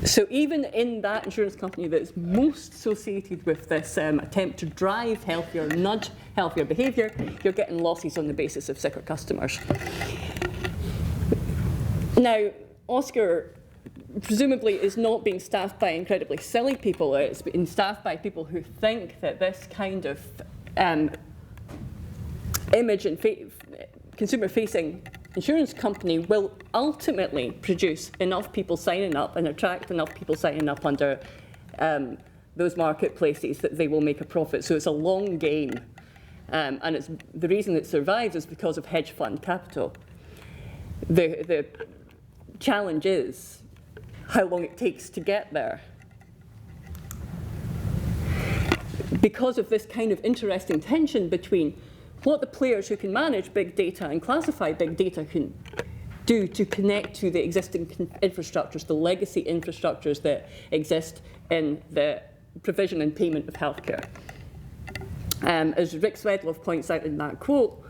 So even in that insurance company that is most associated with this attempt to drive healthier, nudge healthier behaviour, you're getting losses on the basis of sicker customers. Now, Oscar presumably is not being staffed by incredibly silly people. It's being staffed by people who think that this kind of image and consumer-facing insurance company will ultimately produce enough people signing up and attract enough people signing up under those marketplaces that they will make a profit. So it's a long game. And it's, the reason it survives is because of hedge fund capital. The challenge is how long it takes to get there. Because of this kind of interesting tension between what the players who can manage big data and classify big data can do to connect to the existing infrastructures, the legacy infrastructures that exist in the provision and payment of healthcare. As Rick Swedloff points out in that quote,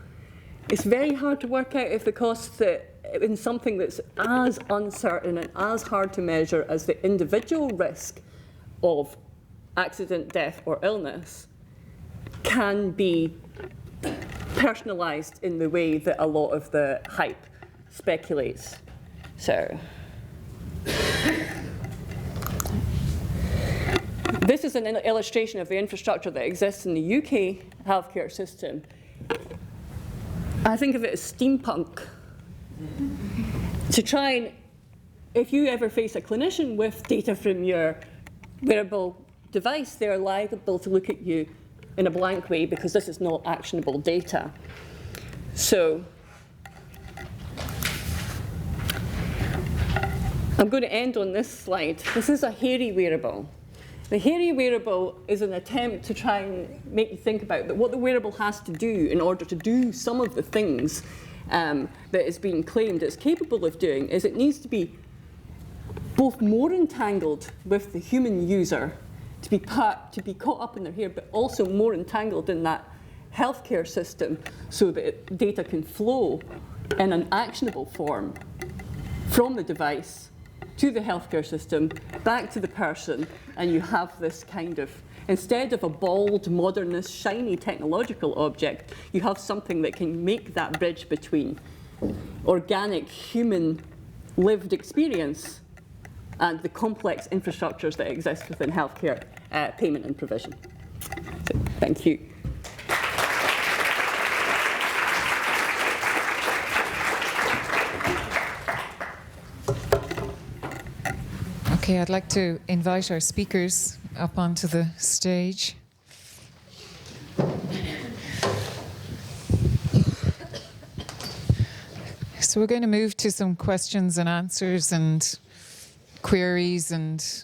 it's very hard to work out if the costs that in something that's as uncertain and as hard to measure as the individual risk of accident, death, or illness can be personalised in the way that a lot of the hype speculates. So, this is an illustration of the infrastructure that exists in the UK healthcare system. I think of it as steampunk. To try and, if you ever face a clinician with data from your wearable device, they're liable to look at you in a blank way because this is not actionable data. So, I'm going to end on this slide. This is a hairy wearable. The hairy wearable is an attempt to try and make you think about what the wearable has to do in order to do some of the things that is being claimed it's capable of doing. Is it needs to be both more entangled with the human user, to be caught up in their hair, but also more entangled in that healthcare system so that data can flow in an actionable form from the device to the healthcare system, back to the person, and you have this kind of, instead of a bald, modernist, shiny technological object, you have something that can make that bridge between organic, human, lived experience and the complex infrastructures that exist within healthcare payment and provision. So, thank you. Okay, I'd like to invite our speakers up onto the stage. So we're going to move to some questions and answers and queries and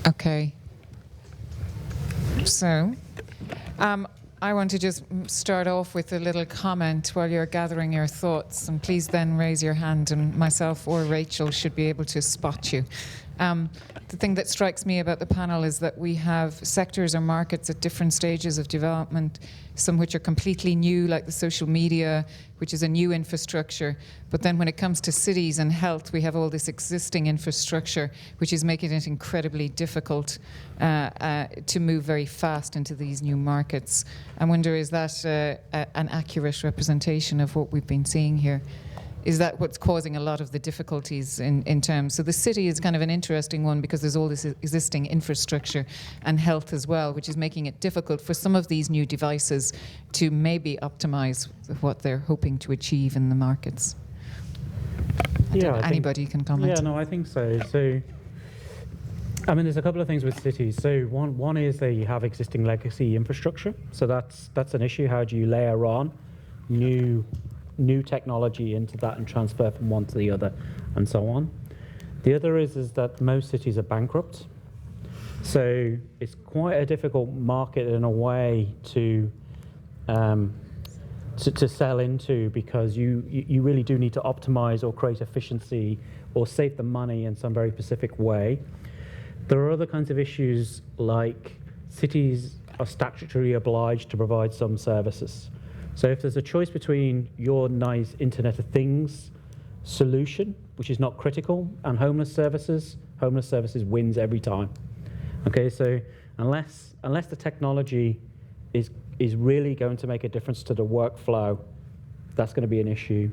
okay. So, I want to just start off with a little comment while you're gathering your thoughts, and please then raise your hand, and myself or Rachel should be able to spot you. The thing that strikes me about the panel is that we have sectors or markets at different stages of development. some which are completely new, like the social media, which is a new infrastructure. But then when it comes to cities and health, we have all this existing infrastructure, which is making it incredibly difficult to move very fast into these new markets. I wonder, is that an accurate representation of what we've been seeing here? Is that what's causing a lot of the difficulties in terms? So the city is kind of an interesting one because there's all this existing infrastructure and health as well, which is making it difficult for some of these new devices to maybe optimize what they're hoping to achieve in the markets. Anybody can comment. Yeah, no, I think so. So, I mean, there's a couple of things with cities. So one is they have existing legacy infrastructure. So that's an issue. How do you layer on new technology into that and transfer from one to the other, and so on. The other is that most cities are bankrupt. So it's quite a difficult market in a way to sell into, because you really do need to optimize or create efficiency or save the money in some very specific way. There are other kinds of issues, like cities are statutorily obliged to provide some services. So if there's a choice between your nice Internet of Things solution, which is not critical, and homeless services wins every time. Okay, so unless the technology is really going to make a difference to the workflow, that's going to be an issue.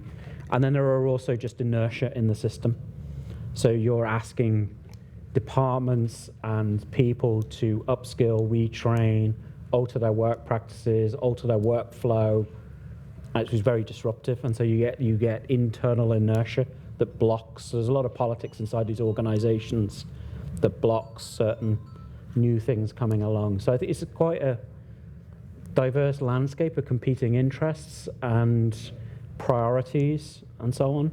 And then there are also just inertia in the system. So you're asking departments and people to upskill, retrain, alter their work practices, alter their workflow, which is very disruptive, and so you get internal inertia that blocks. There's a lot of politics inside these organizations that blocks certain new things coming along. So I think it's quite a diverse landscape of competing interests and priorities and so on,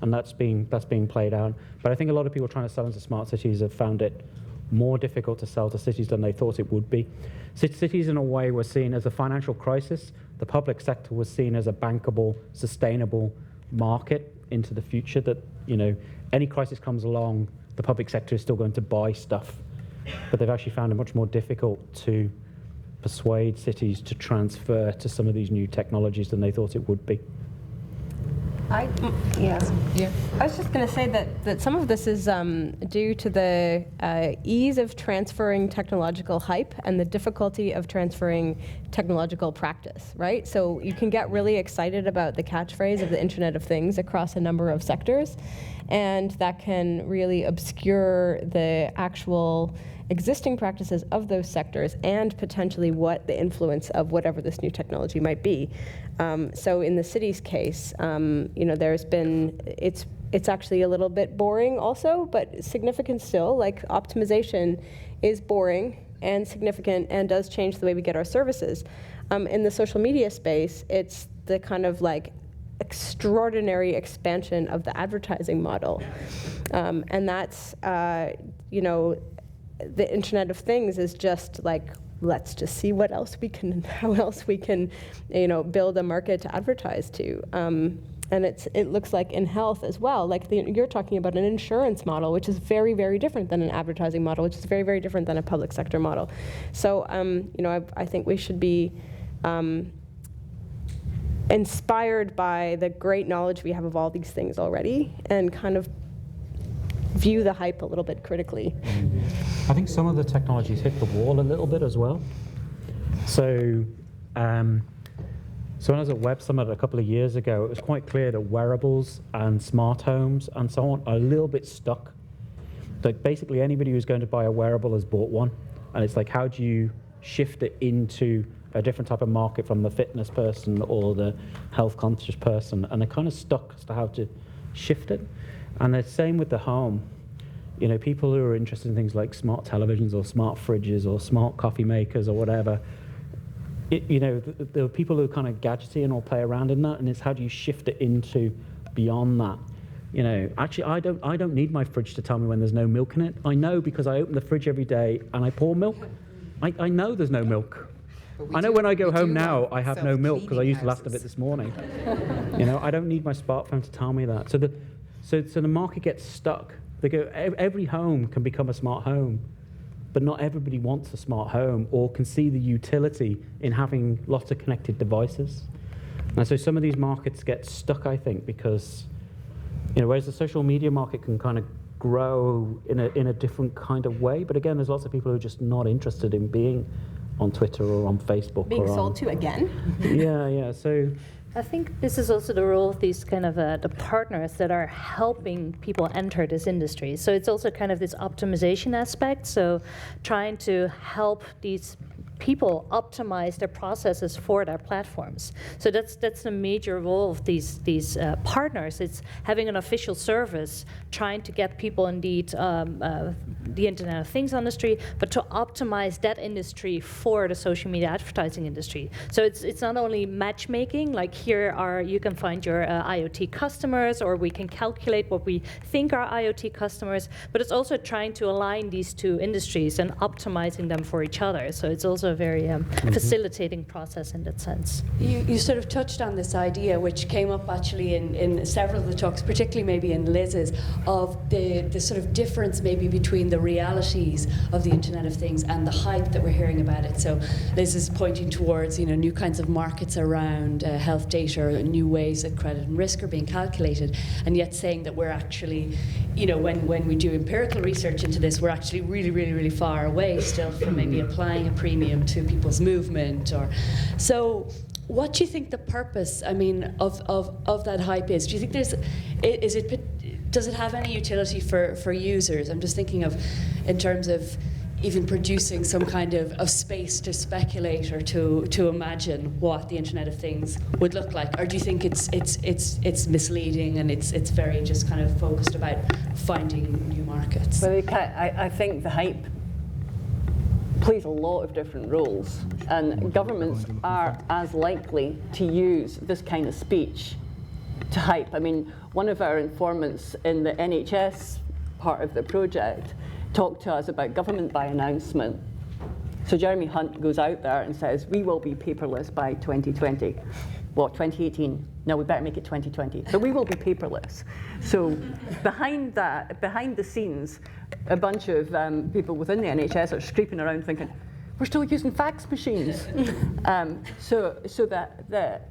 and that's being played out. But I think a lot of people trying to sell into smart cities have found it more difficult to sell to cities than they thought it would be. Cities, in a way, were seen as a financial crisis. The public sector was seen as a bankable, sustainable market into the future, that, you know, any crisis comes along, the public sector is still going to buy stuff. But they've actually found it much more difficult to persuade cities to transfer to some of these new technologies than they thought it would be. I was just going to say that some of this is due to the ease of transferring technological hype and the difficulty of transferring technological practice, right? So you can get really excited about the catchphrase of the Internet of Things across a number of sectors, and that can really obscure the actual existing practices of those sectors and potentially what the influence of whatever this new technology might be. So in the city's case, there's been, it's actually a little bit boring also, but significant still. Like, optimization is boring and significant and does change the way we get our services. In the social media space, it's the kind of like extraordinary expansion of the advertising model. And that's, the Internet of Things is just like, let's just see what else we can, how else we can, build a market to advertise to. And it looks like in health as well, like you're talking about an insurance model, which is very, very different than an advertising model, which is very, very different than a public sector model. So, I think we should be inspired by the great knowledge we have of all these things already, and kind of view the hype a little bit critically. I think some of the technologies hit the wall a little bit as well. So when I was at Web Summit a couple of years ago, it was quite clear that wearables and smart homes and so on are a little bit stuck. Like, basically anybody who's going to buy a wearable has bought one, and it's like, how do you shift it into a different type of market from the fitness person or the health conscious person? And they're kind of stuck as to how to shift it. And the same with the home. People who are interested in things like smart televisions or smart fridges or smart coffee makers or whatever, there are people who are kind of gadgety and all play around in that, and it's how do you shift it into beyond that? Actually, I don't need my fridge to tell me when there's no milk in it. I know, because I open the fridge every day and I pour milk. I know there's no milk. I know when I go home now, I have no milk because I used the last of it this morning. I don't need my smartphone to tell me that. So the market gets stuck. They go, every home can become a smart home, but not everybody wants a smart home or can see the utility in having lots of connected devices. And so some of these markets get stuck, I think, because, whereas the social media market can kind of grow in a different kind of way, but again, there's lots of people who are just not interested in being on Twitter or on Facebook. Being sold to again. Yeah. So I think this is also the role of these kind of the partners that are helping people enter this industry. So it's also kind of this optimization aspect. So trying to help these people optimize their processes for their platforms. So that's the major role of these partners. It's having an official service, trying to get people indeed the Internet of Things industry, but to optimize that industry for the social media advertising industry. So it's not only matchmaking, like you can find your IoT customers, or we can calculate what we think are IoT customers, but it's also trying to align these two industries and optimizing them for each other. So it's also a very facilitating process in that sense. You sort of touched on this idea, which came up actually in several of the talks, particularly maybe in Liz's, of the sort of difference maybe between the realities of the Internet of Things and the hype that we're hearing about it. So Liz is pointing towards new kinds of markets around health data, new ways that credit and risk are being calculated, and yet saying that we're actually, when we do empirical research into this, we're actually really, really, really far away still from maybe applying a premium to people's movement. So what do you think the purpose, of that hype is? Do you think does it have any utility for users? I'm just thinking of, in terms of even producing some kind of space to speculate or to imagine what the Internet of Things would look like, or do you think it's misleading and it's very just kind of focused about finding new markets? Well, I think the hype plays a lot of different roles, and governments are as likely to use this kind of speech to hype. One of our informants in the NHS part of the project talked to us about government by announcement. So Jeremy Hunt goes out there and says, we will be paperless by 2020. Well, 2018. No, we better make it 2020. But we will be paperless. So behind the scenes, a bunch of people within the NHS are scraping around thinking, we're still using fax machines. So that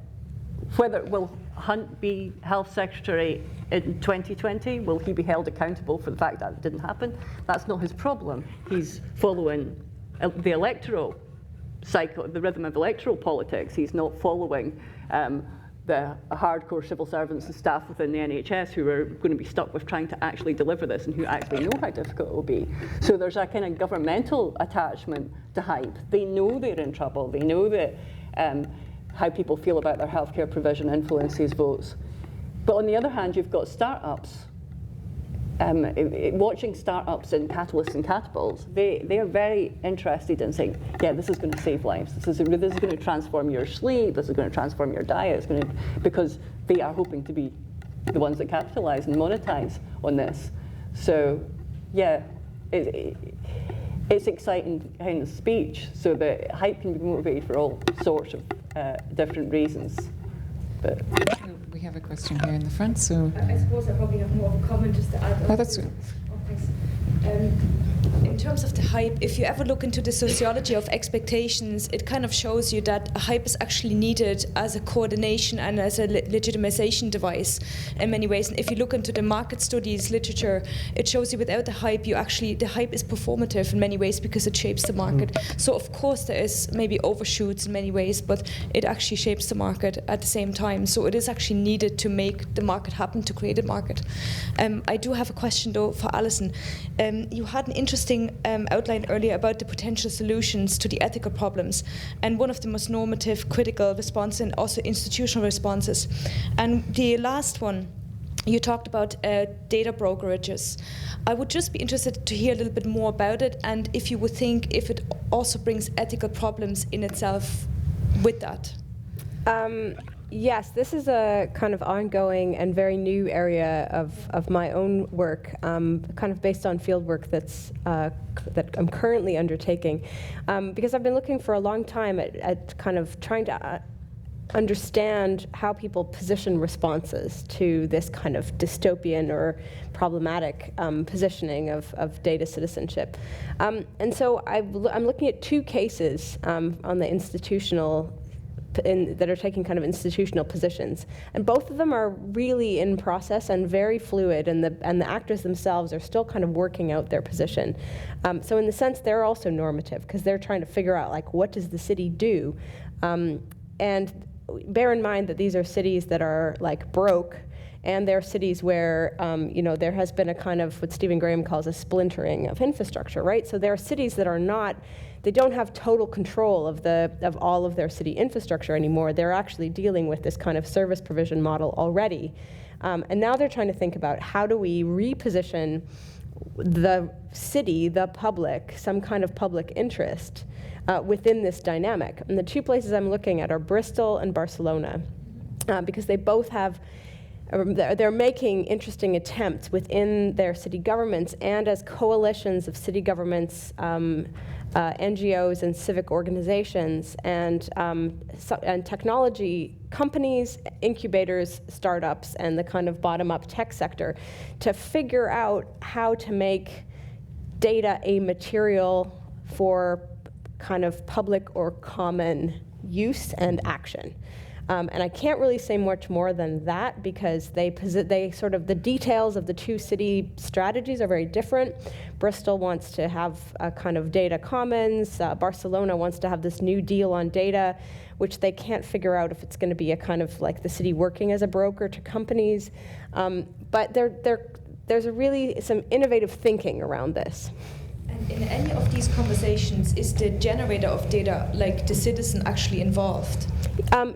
whether will Hunt be Health Secretary in 2020? Will he be held accountable for the fact that it didn't happen? That's not his problem. He's following the electoral cycle, the rhythm of electoral politics. He's not following the hardcore civil servants and staff within the NHS who are going to be stuck with trying to actually deliver this and who actually know how difficult it will be. So there's a kind of governmental attachment to hype. They know they're in trouble. They know that how people feel about their healthcare provision influences votes. But on the other hand, you've got startups. Watching startups in catalysts and catapults, they are very interested in saying, yeah, this is going to save lives. This is going to transform your sleep. This is going to transform your diet. Because they are hoping to be the ones that capitalize and monetize on this. So, yeah, it's exciting kind of speech. So the hype can be motivated for all sorts of different reasons. But we have a question here in the front, so... I suppose I probably have more of a comment just to add. Oh, that's good. Oh, thanks. In terms of the hype, if you ever look into the sociology of expectations, it kind of shows you that a hype is actually needed as a coordination and as a legitimization device in many ways. And if you look into the market studies literature, it shows you without the hype, the hype is performative in many ways because it shapes the market. So of course there is maybe overshoots in many ways, but it actually shapes the market at the same time. So it is actually needed to make the market happen, to create a market. I do have a question though for Alison. You had an interesting outline earlier about the potential solutions to the ethical problems, and one of them was normative, critical response, and also institutional responses. And the last one, you talked about data brokerages. I would just be interested to hear a little bit more about it, and if you would think if it also brings ethical problems in itself with that. Yes, this is a kind of ongoing and very new area of my own work, kind of based on field work that I'm currently undertaking, because I've been looking for a long time at kind of trying to understand how people position responses to this kind of dystopian or problematic positioning of data citizenship. And so I'm looking at two cases on the institutional that are taking kind of institutional positions, and both of them are really in process and very fluid, and the actors themselves are still kind of working out their position. So in the sense, they're also normative because they're trying to figure out, like, what does the city do, and bear in mind that these are cities that are like broke, and they're cities where there has been a kind of what Stephen Graham calls a splintering of infrastructure, right? So there are cities that are not. They don't have total control of all of their city infrastructure anymore. They're actually dealing with this kind of service provision model already. And now they're trying to think about how do we reposition the city, the public, some kind of public interest within this dynamic. And the two places I'm looking at are Bristol and Barcelona, because they both have they're making interesting attempts within their city governments and as coalitions of city governments, NGOs and civic organizations, and technology companies, incubators, startups, and the kind of bottom-up tech sector to figure out how to make data a material for kind of public or common use and action. And I can't really say much more than that because they sort of, the details of the two city strategies are very different. Bristol wants to have a kind of data commons. Barcelona wants to have this new deal on data, which they can't figure out if it's going to be a kind of like the city working as a broker to companies. But there's really some innovative thinking around this. And in any of these conversations, is the generator of data, like the citizen, actually involved?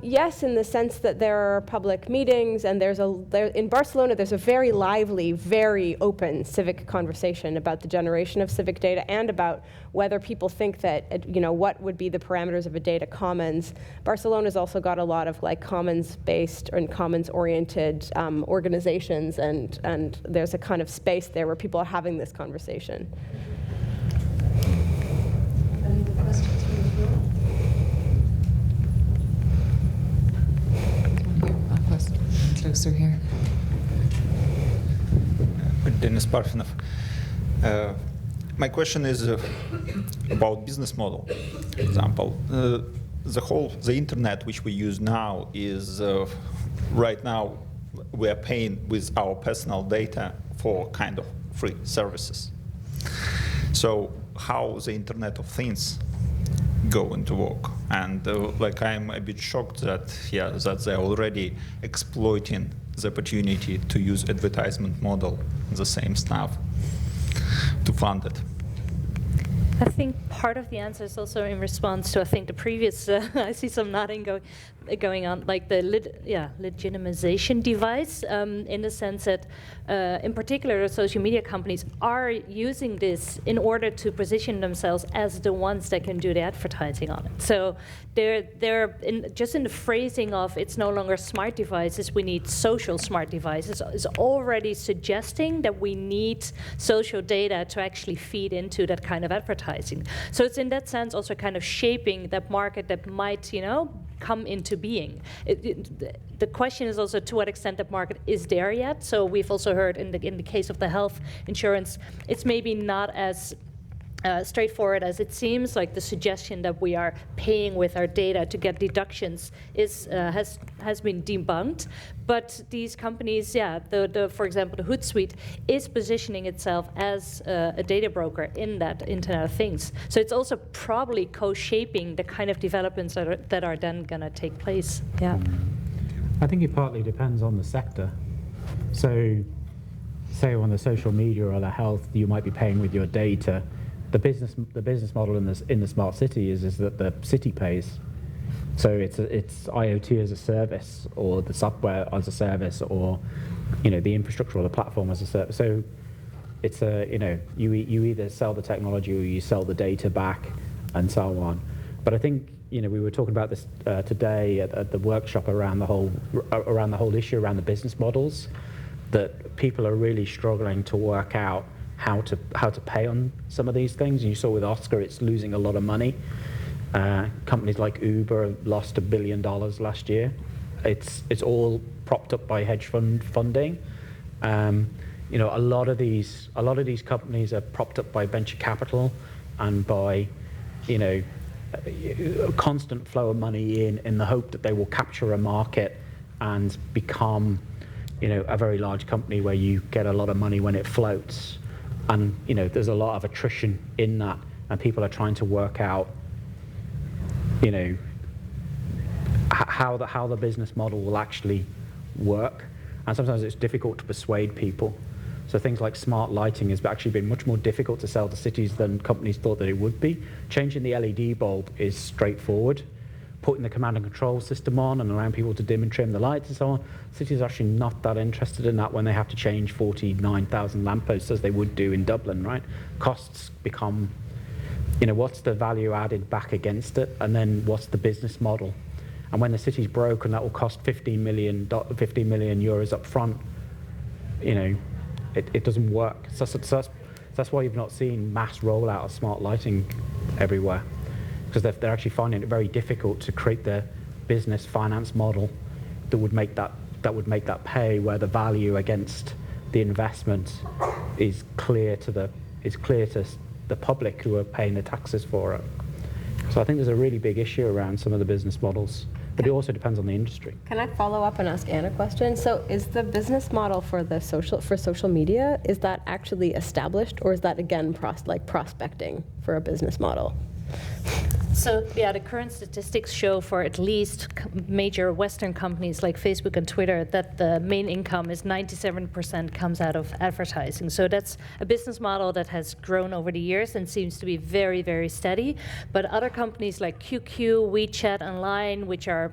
Yes, in the sense that there are public meetings, and in Barcelona there's a very lively, very open civic conversation about the generation of civic data and about whether people think that, what would be the parameters of a data commons. Barcelona's also got a lot of like commons-based and commons-oriented organizations, and there's a kind of space there where people are having this conversation. Any other questions from the floor? Closer here. Denis Parfenov. My question is about business model. For example, the internet which we use now is right now we are paying with our personal data for kind of free services. So how the Internet of Things going to work? And I'm a bit shocked that they're already exploiting the opportunity to use advertisement model, the same stuff, to fund it. I think part of the answer is also in response to, I think, the previous, I see some nodding going on, like the legitimization device, in the sense that, in particular, the social media companies are using this in order to position themselves as the ones that can do the advertising on it. So they're just in the phrasing of it's no longer smart devices, we need social smart devices, is already suggesting that we need social data to actually feed into that kind of advertising. So it's in that sense also kind of shaping that market that might, come into being. The question is also to what extent that market is there yet. So we've also heard in the case of the health insurance, it's maybe not as straightforward as it seems. Like the suggestion that we are paying with our data to get deductions has been debunked. But these companies, for example, the Hootsuite is positioning itself as a data broker in that Internet of Things. So it's also probably co-shaping the kind of developments that are then going to take place. Yeah. I think it partly depends on the sector. So, say on the social media or the health, you might be paying with your data. The business model in the smart city is that the city pays. So it's IoT as a service, or the software as a service, or the infrastructure or the platform as a service. So it's you either sell the technology or you sell the data back, and so on. But I think we were talking about this today at the workshop around the whole issue around the business models, that people are really struggling to work out how to pay on some of these things. And you saw with Oscar, it's losing a lot of money. Companies like Uber lost $1 billion last year. It's all propped up by hedge fund funding. You know, a lot of these companies are propped up by venture capital and by, you know, a constant flow of money in the hope that they will capture a market and become, you know, a very large company where you get a lot of money when it floats. And, you know, there's a lot of attrition in that, and people are trying to work out, you know, how the business model will actually work. And sometimes it's difficult to persuade people. So things like smart lighting has actually been much more difficult to sell to cities than companies thought that it would be. Changing the LED bulb is straightforward. Putting the command and control system on and allowing people to dim and trim the lights and so on, cities are actually not that interested in that when they have to change 49,000 lampposts as they would do in Dublin, right? Costs become, you know, what's the value added back against it, and then what's the business model? And when the city's broke and that will cost 15 million euros up front, you know, it doesn't work. So that's why you've not seen mass rollout of smart lighting everywhere, because they're actually finding it very difficult to create the business finance model that would make that pay, where the value against the investment is clear to the public who are paying the taxes for it. So I think there's a really big issue around some of the business models, but it also depends on the industry. Can I follow up and ask Anne a question? So is the business model for social media, is that actually established, or is that again prospecting for a business model? So yeah, the current statistics show for at least major Western companies like Facebook and Twitter that the main income is 97% comes out of advertising. So that's a business model that has grown over the years and seems to be very, very steady. But other companies like QQ, WeChat Online, which are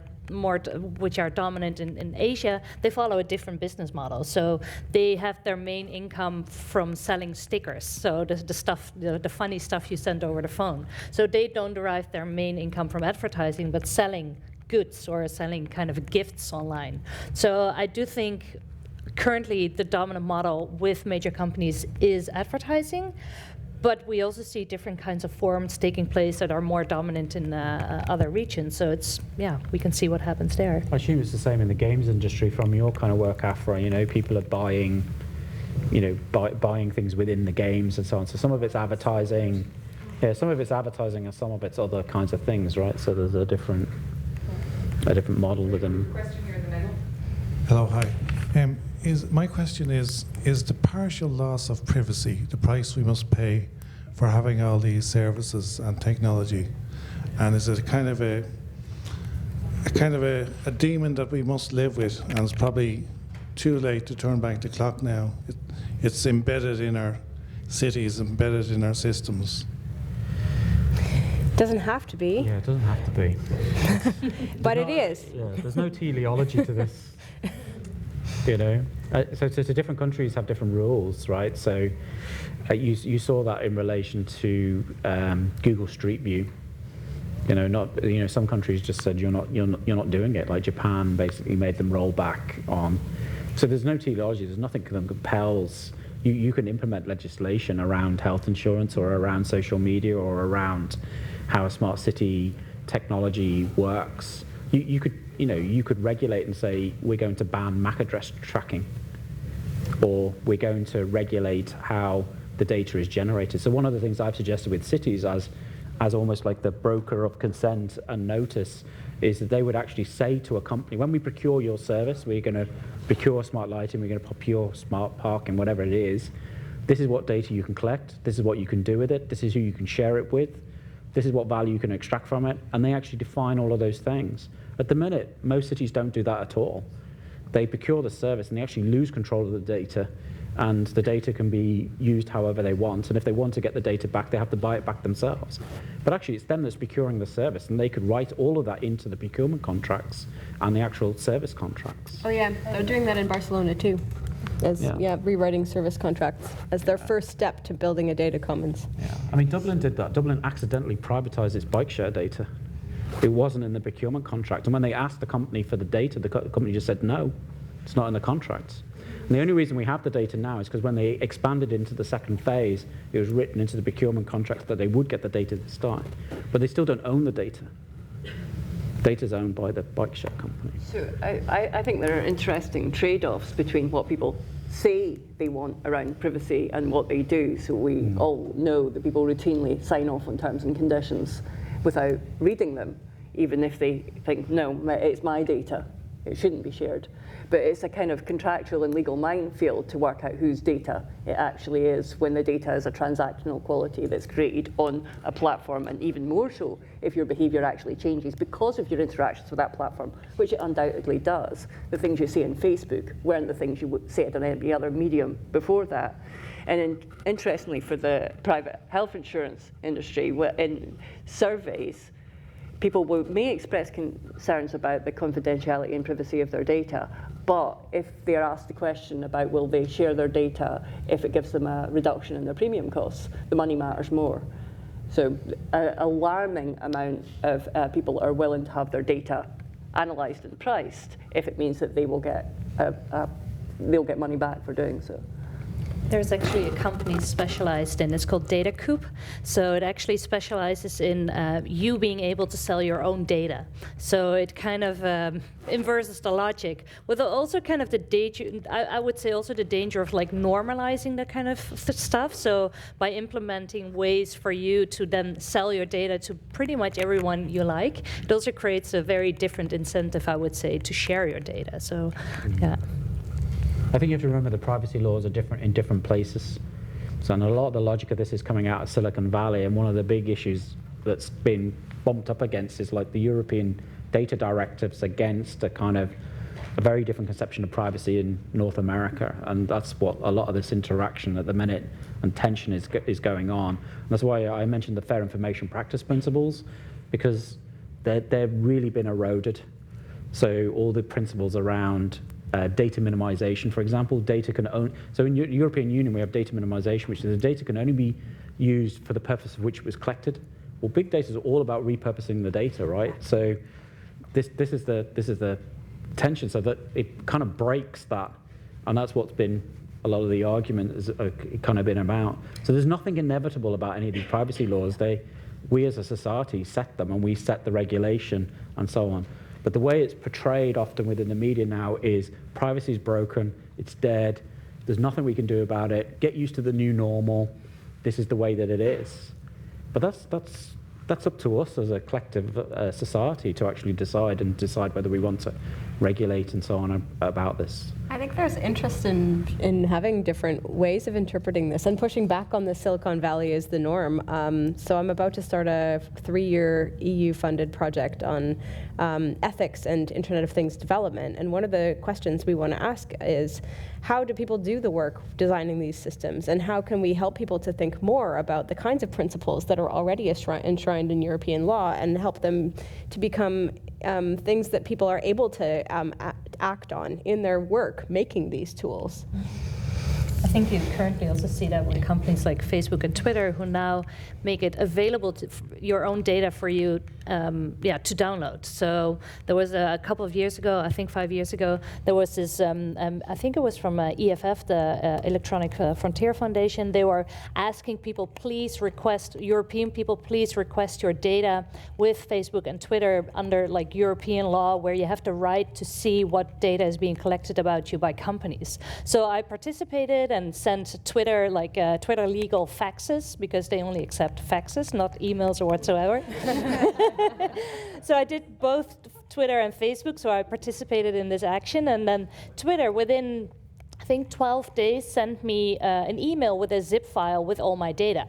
dominant in Asia, they follow a different business model. So they have their main income from selling stickers. So the funny stuff you send over the phone. So they don't derive their main income from advertising, but selling goods or selling kind of gifts online. So I do think currently the dominant model with major companies is advertising. But we also see different kinds of forms taking place that are more dominant in other regions. So it's, yeah, we can see what happens there. I assume it's the same in the games industry from your kind of work, Afra. You know, people are buying, you know, buying things within the games and so on. So some of it's advertising, and some of it's other kinds of things, right? So there's a different model within. Question here in the middle. Hello, hi. My question is the partial loss of privacy the price we must pay for having all these services and technology, and is it kind of a demon that we must live with, and it's probably too late to turn back the clock now? It's embedded in our cities, embedded in our systems. Doesn't have to be. Yeah, it doesn't have to be. But it is. Yeah, there's no teleology to this. You know, so different countries have different rules, right? So you saw that in relation to Google Street View. You know, some countries just said you're not doing it. Like Japan basically made them roll back on. So there's no teleology. There's nothing that compels. You can implement legislation around health insurance or around social media or around how a smart city technology works. You could regulate and say we're going to ban MAC address tracking, or we're going to regulate how the data is generated. So one of the things I've suggested with cities as almost like the broker of consent and notice is that they would actually say to a company, when we procure your service, we're going to procure smart lighting, we're going to procure smart parking, whatever it is, this is what data you can collect, this is what you can do with it, this is who you can share it with, this is what value you can extract from it, and they actually define all of those things. At the minute, most cities don't do that at all. They procure the service and they actually lose control of the data, and the data can be used however they want, and if they want to get the data back, they have to buy it back themselves. But actually, it's them that's procuring the service, and they could write all of that into the procurement contracts and the actual service contracts. Oh yeah, they're doing that in Barcelona too. Rewriting service contracts as their first step to building a data commons. Yeah, I mean, Dublin did that. Dublin accidentally privatized its bike share data. It wasn't in the procurement contract, and when they asked the company for the data, the company just said no, it's not in the contract. And the only reason we have the data now is because when they expanded into the second phase, it was written into the procurement contracts that they would get the data this time. But they still don't own the data. Data's owned by the bike share company. So I think there are interesting trade-offs between what people say they want around privacy and what they do. So we all know that people routinely sign off on terms and conditions without reading them, even if they think, no, it's my data, it shouldn't be shared. But it's a kind of contractual and legal minefield to work out whose data it actually is when the data is a transactional quality that's created on a platform, and even more so if your behavior actually changes because of your interactions with that platform, which it undoubtedly does. The things you say on Facebook weren't the things you would say on any other medium before that. And interestingly, for the private health insurance industry, in surveys, people may express concerns about the confidentiality and privacy of their data, but if they're asked the question about will they share their data if it gives them a reduction in their premium costs, the money matters more. So an alarming amount of people are willing to have their data analysed and priced if it means that they will get they'll get money back for doing so. There's actually a company specialized in, it's called Data Coop. So it actually specializes in you being able to sell your own data. So it kind of inverses the logic, with also kind of the danger, I would say also the danger of like normalizing that kind of stuff. So by implementing ways for you to then sell your data to pretty much everyone you like, it also creates a very different incentive, I would say, to share your data. So, yeah. I think you have to remember the privacy laws are different in different places. So and a lot of the logic of this is coming out of Silicon Valley, and one of the big issues that's been bumped up against is like the European data directives against a kind of a very different conception of privacy in North America, and that's what a lot of this interaction at the minute and tension is going on. And that's why I mentioned the fair information practice principles, because they've really been eroded. So all the principles around data minimization, for example, data can only, so in the European Union we have data minimization, which is the data can only be used for the purpose of which it was collected. Well, big data is all about repurposing the data, right? So this is the tension, so that it kind of breaks that, and that's what's been a lot of the argument has kind of been about. So there's nothing inevitable about any of these privacy laws. We as a society set them, and we set the regulation and so on. But the way it's portrayed often within the media now is privacy is broken, it's dead, there's nothing we can do about it, get used to the new normal, this is the way that it is. But that's up to us as a collective society to actually decide whether we want to regulate and so on about this. I think there's interest in having different ways of interpreting this and pushing back on the Silicon Valley as the norm. So I'm about to start a 3-year EU-funded project on ethics and Internet of Things development. And one of the questions we want to ask is, how do people do the work designing these systems? And how can we help people to think more about the kinds of principles that are already enshrined in European law and help them to become things that people are able to act on in their work, making these tools? I think you currently also see that with companies like Facebook and Twitter, who now make it available to your own data for you, to download. So there was a couple of years ago, I think 5 years ago, there was this, I think it was from EFF, the Electronic Frontier Foundation. They were asking people, European people, please request your data with Facebook and Twitter under like European law, where you have the right to see what data is being collected about you by companies. So I participated and sent Twitter, Twitter legal faxes, because they only accept faxes, not emails or whatsoever. So I did both Twitter and Facebook, so I participated in this action, and then Twitter, within, I think 12 days, sent me an email with a zip file with all my data.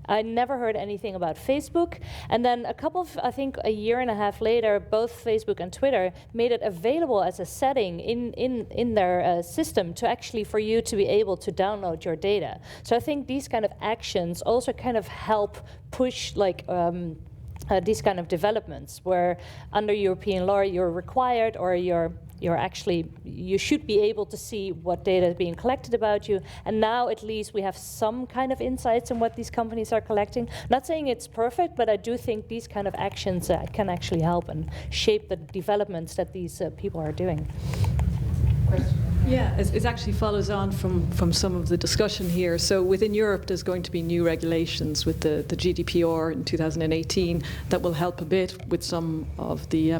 I never heard anything about Facebook. And then I think a year and a half later, both Facebook and Twitter made it available as a setting in their system to actually for you to be able to download your data. So I think these kind of actions also kind of help push these kind of developments, where under European law you're required, or you should be able to see what data is being collected about you. And now at least we have some kind of insights on what these companies are collecting. Not saying it's perfect, but I do think these kind of actions can actually help and shape the developments that these people are doing. Question. Yeah, it actually follows on from some of the discussion here. So within Europe, there's going to be new regulations with the GDPR in 2018 that will help a bit with some of the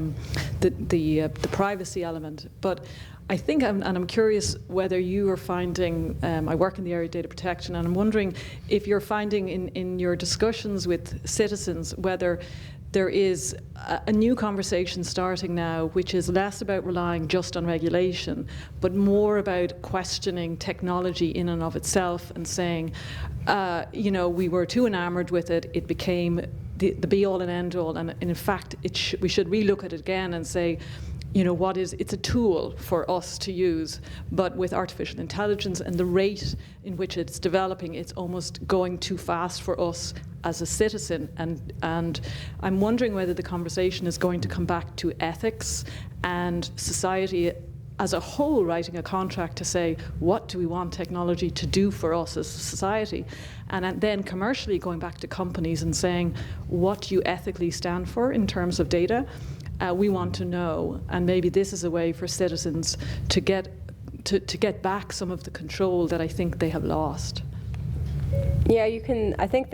privacy element. But I think, I'm curious whether you are finding, I work in the area of data protection, and I'm wondering if you're finding in your discussions with citizens whether there is a new conversation starting now, which is less about relying just on regulation, but more about questioning technology in and of itself and saying, we were too enamored with it, it became the be-all and end-all, and in fact, we should relook at it again and say, it's a tool for us to use, but with artificial intelligence and the rate in which it's developing, it's almost going too fast for us as a citizen. And I'm wondering whether the conversation is going to come back to ethics and society as a whole writing a contract to say, what do we want technology to do for us as a society? And then commercially going back to companies and saying, what do you ethically stand for in terms of data? We want to know, and maybe this is a way for citizens to get back some of the control that I think they have lost. Yeah, you can. I think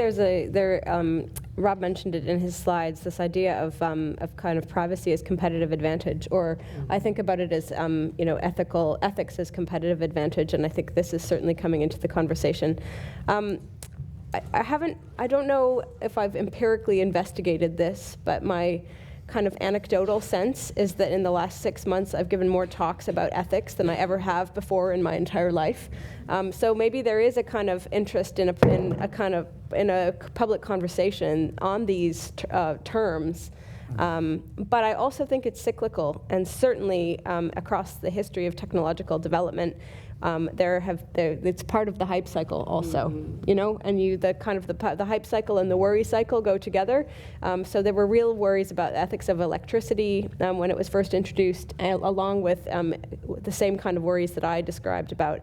Rob mentioned it in his slides. This idea of kind of privacy as competitive advantage, or I think about it as ethics as competitive advantage, and I think this is certainly coming into the conversation. I don't know if I've empirically investigated this, but my kind of anecdotal sense is that in the last 6 months I've given more talks about ethics than I ever have before in my entire life. So maybe there is a kind of interest in a public conversation on these terms. But I also think it's cyclical, and certainly across the history of technological development, it's part of the hype cycle also, and the hype cycle and the worry cycle go together. So there were real worries about ethics of electricity when it was first introduced, along with the same kind of worries that I described about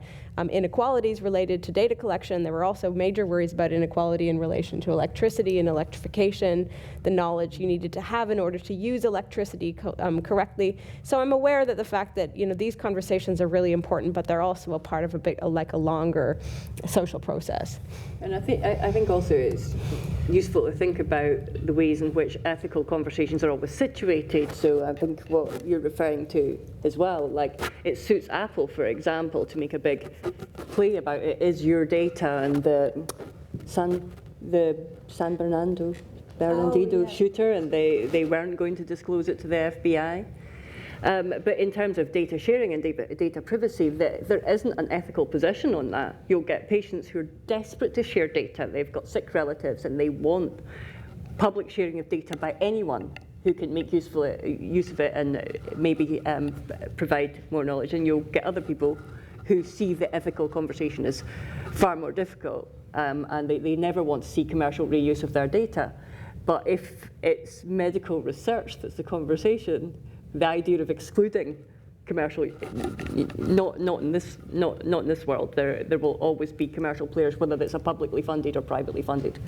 inequalities related to data collection. There were also major worries about inequality in relation to electricity and electrification, the knowledge you needed to have in order to use electricity correctly. So I'm aware that the fact that these conversations are really important, but they're also a part of a longer social process. And I think also it's useful to think about the ways in which ethical conversations are always situated. So I think what you're referring to as well, like it suits Apple, for example, to make a big play about it is your data, and the San Bernardino shooter, and they weren't going to disclose it to the FBI. But in terms of data sharing and data privacy, there isn't an ethical position on that. You'll get patients who are desperate to share data. They've got sick relatives and they want public sharing of data by anyone who can make use of it and maybe provide more knowledge. And you'll get other people who see the ethical conversation as far more difficult, and they never want to see commercial reuse of their data. But if it's medical research that's the conversation, the idea of excluding commercial, not in this world. There will always be commercial players, whether it's a publicly funded or privately funded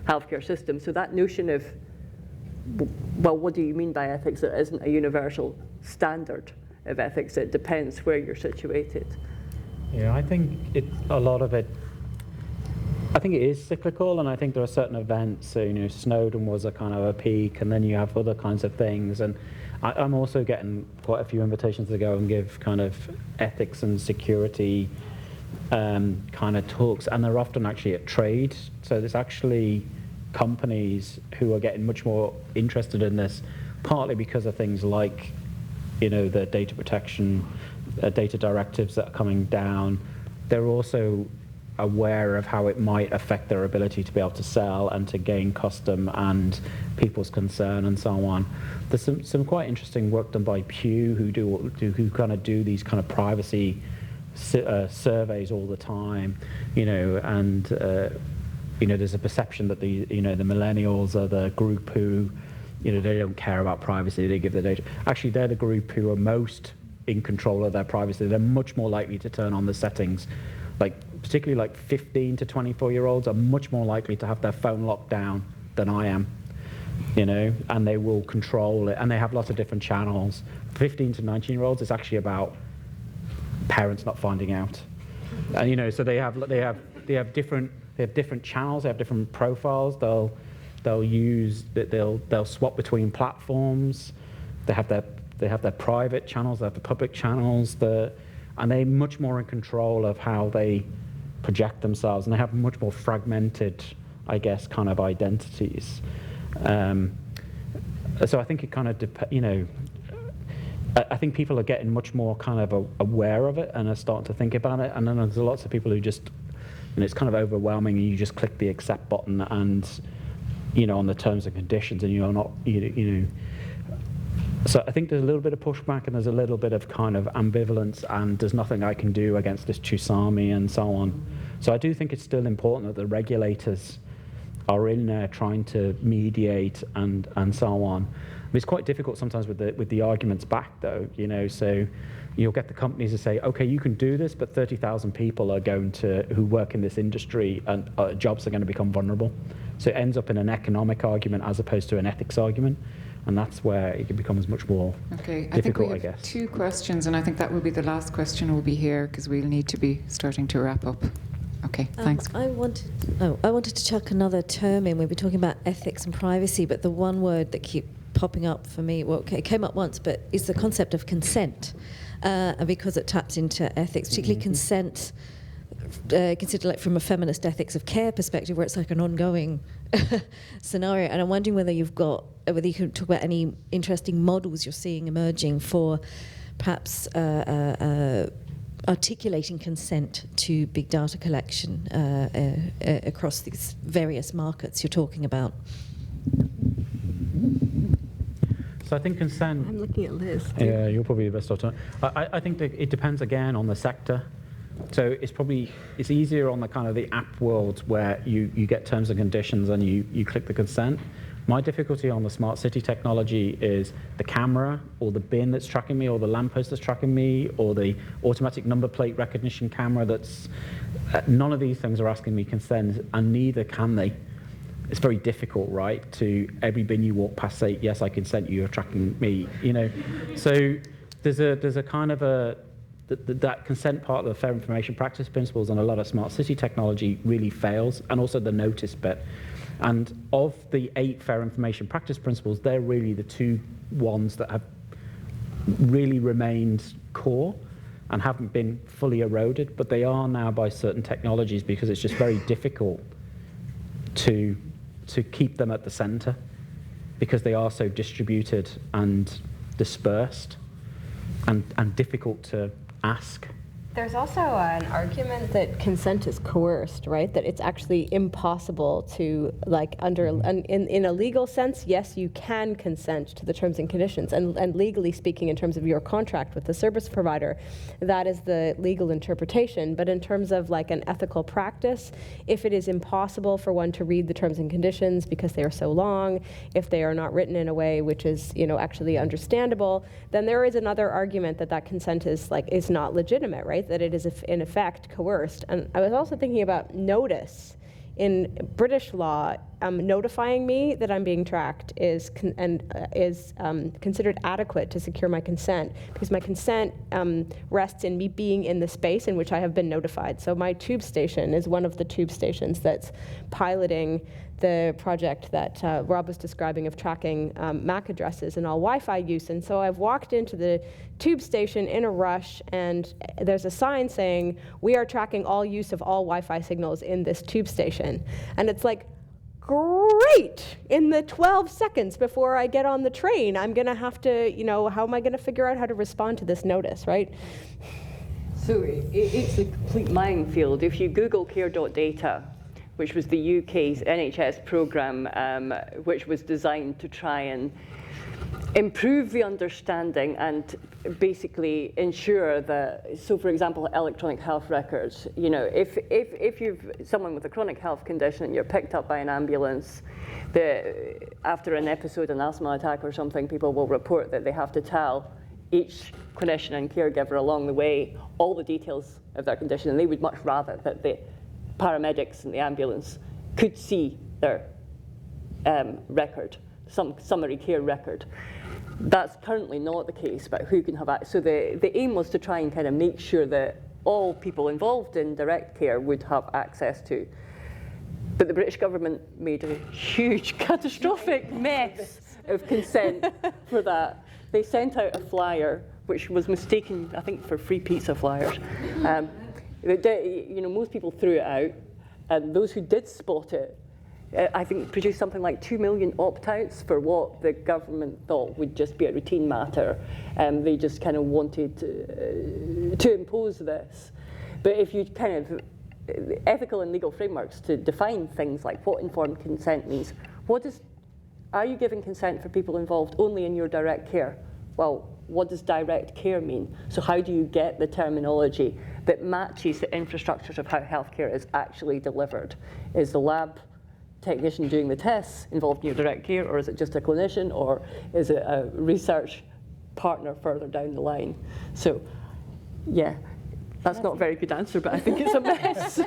healthcare system. So that notion of, well, what do you mean by ethics? There isn't a universal standard of ethics. It depends where you're situated. Yeah, I think a lot of it. I think it is cyclical, and I think there are certain events. So, Snowden was a kind of a peak, and then you have other kinds of things. And I'm also getting quite a few invitations to go and give kind of ethics and security kind of talks, and they're often actually at trade. So there's actually companies who are getting much more interested in this, partly because of things like, the data protection, data directives that are coming down. They're also aware of how it might affect their ability to be able to sell and to gain custom and people's concern and so on. There's some quite interesting work done by Pew who kind of do these kind of privacy surveys all the time, and there's a perception that the millennials are the group who, they don't care about privacy, they give their data. Actually, they're the group who are most in control of their privacy. They're much more likely to turn on the settings. Particularly like 15 to 24-year-olds are much more likely to have their phone locked down than I am, and they will control it, and they have lots of different channels. 15 to 19-year-olds, it's actually about parents not finding out. And you know, so they have different channels, they have different profiles. They'll swap between platforms. They have their private channels, they have the public channels, and they're much more in control of how they project themselves, and they have much more fragmented, I guess, kind of identities. So I think it kind of I think people are getting much more kind of aware of it and are starting to think about it. And then there's lots of people who just, it's kind of overwhelming, and you just click the accept button and, on the terms and conditions, and you're not, So I think there's a little bit of pushback, and there's a little bit of kind of ambivalence, and there's nothing I can do against this tsunami and so on. So I do think it's still important that the regulators are in there trying to mediate and so on. It's quite difficult sometimes with the arguments back, though. So you'll get the companies to say, okay, you can do this, but 30,000 people are who work in this industry, and jobs are going to become vulnerable. So it ends up in an economic argument as opposed to an ethics argument, and that's where it becomes much more difficult, I guess. 2 questions, and I think that will be the last question will be here, because we'll need to be starting to wrap up. Okay, thanks. I wanted to chuck another term in. We were talking about ethics and privacy, but the one word that keeps popping up for me, well, it came up once, but is the concept of consent, because it taps into ethics, particularly consent, considered like from a feminist ethics of care perspective, where it's like an ongoing scenario. And I'm wondering whether you could talk about any interesting models you're seeing emerging for perhaps articulating consent to big data collection across these various markets you're talking about. So I think consent... I'm looking at Liz. Yeah, you're probably the best author. I think that it depends, again, on the sector. So it's easier on the kind of the app world, where you get terms and conditions and you click the consent. My difficulty on the smart city technology is the camera, or the bin that's tracking me, or the lamppost that's tracking me, or the automatic number plate recognition camera that's... none of these things are asking me consent, and neither can they. It's very difficult, right, to every bin you walk past say, yes, I consent, you're tracking me, So there's a kind of that consent part of the fair information practice principles and a lot of smart city technology really fails, and also the notice bit. And of the 8 fair information practice principles, they're really the 2 ones that have really remained core and haven't been fully eroded, but they are now by certain technologies, because it's just very difficult to keep them at the center, because they are so distributed and dispersed and difficult to ask. There's also an argument that consent is coerced, right? That it's actually impossible to, like, in a legal sense, yes, you can consent to the terms and conditions. And legally speaking, in terms of your contract with the service provider, that is the legal interpretation. But in terms of like an ethical practice, if it is impossible for one to read the terms and conditions because they are so long, if they are not written in a way which is, actually understandable, then there is another argument that consent is not legitimate, right? That it is in effect coerced. And I was also thinking about notice. In British law, notifying me that I'm being tracked is considered adequate to secure my consent, because my consent rests in me being in the space in which I have been notified. So my tube station is one of the tube stations that's piloting the project that Rob was describing of tracking MAC addresses and all Wi-Fi use. And so I've walked into the tube station in a rush, and there's a sign saying, "We are tracking all use of all Wi-Fi signals in this tube station." And it's like, great! In the 12 seconds before I get on the train, I'm gonna have to, how am I gonna figure out how to respond to this notice, right? So it's a complete minefield. If you Google care.data, which was the UK's NHS programme, which was designed to try and improve the understanding and basically ensure that, so for example, electronic health records, if you've someone with a chronic health condition and you're picked up by an ambulance, after an episode, an asthma attack or something, people will report that they have to tell each clinician and caregiver along the way all the details of their condition, and they would much rather that the paramedics and the ambulance could see their record. some summary care record. That's currently not the case, but who can have access? So the aim was to try and kind of make sure that all people involved in direct care would have access to. But the British government made a huge, catastrophic mess of consent for that. They sent out a flyer, which was mistaken, I think, for free pizza flyers. Most people threw it out, and those who did spot it, I think, produced something like 2 million opt-outs for what the government thought would just be a routine matter. They just kind of wanted to impose this. But if you kind of, ethical and legal frameworks to define things like what informed consent means, are you giving consent for people involved only in your direct care? Well, what does direct care mean? So how do you get the terminology that matches the infrastructures of how healthcare is actually delivered? Is the lab technician doing the tests involved in your direct care, or is it just a clinician, or is it a research partner further down the line? So, yeah, that's not a very good answer, but I think it's a mess.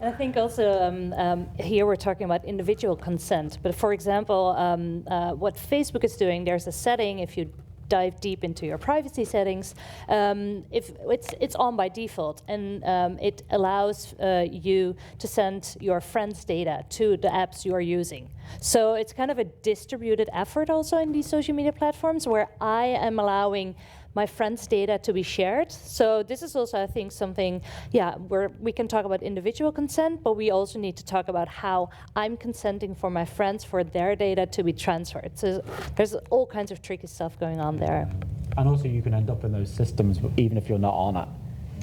And I think also here we're talking about individual consent. But for example, what Facebook is doing, there's a setting, if you dive deep into your privacy settings, if it's on by default, and it allows you to send your friends' data to the apps you are using. So it's kind of a distributed effort also in these social media platforms, where I am allowing my friends' data to be shared. So this is also, I think, something, where we can talk about individual consent, but we also need to talk about how I'm consenting for my friends for their data to be transferred. So there's all kinds of tricky stuff going on there. And also you can end up in those systems even if you're not on it.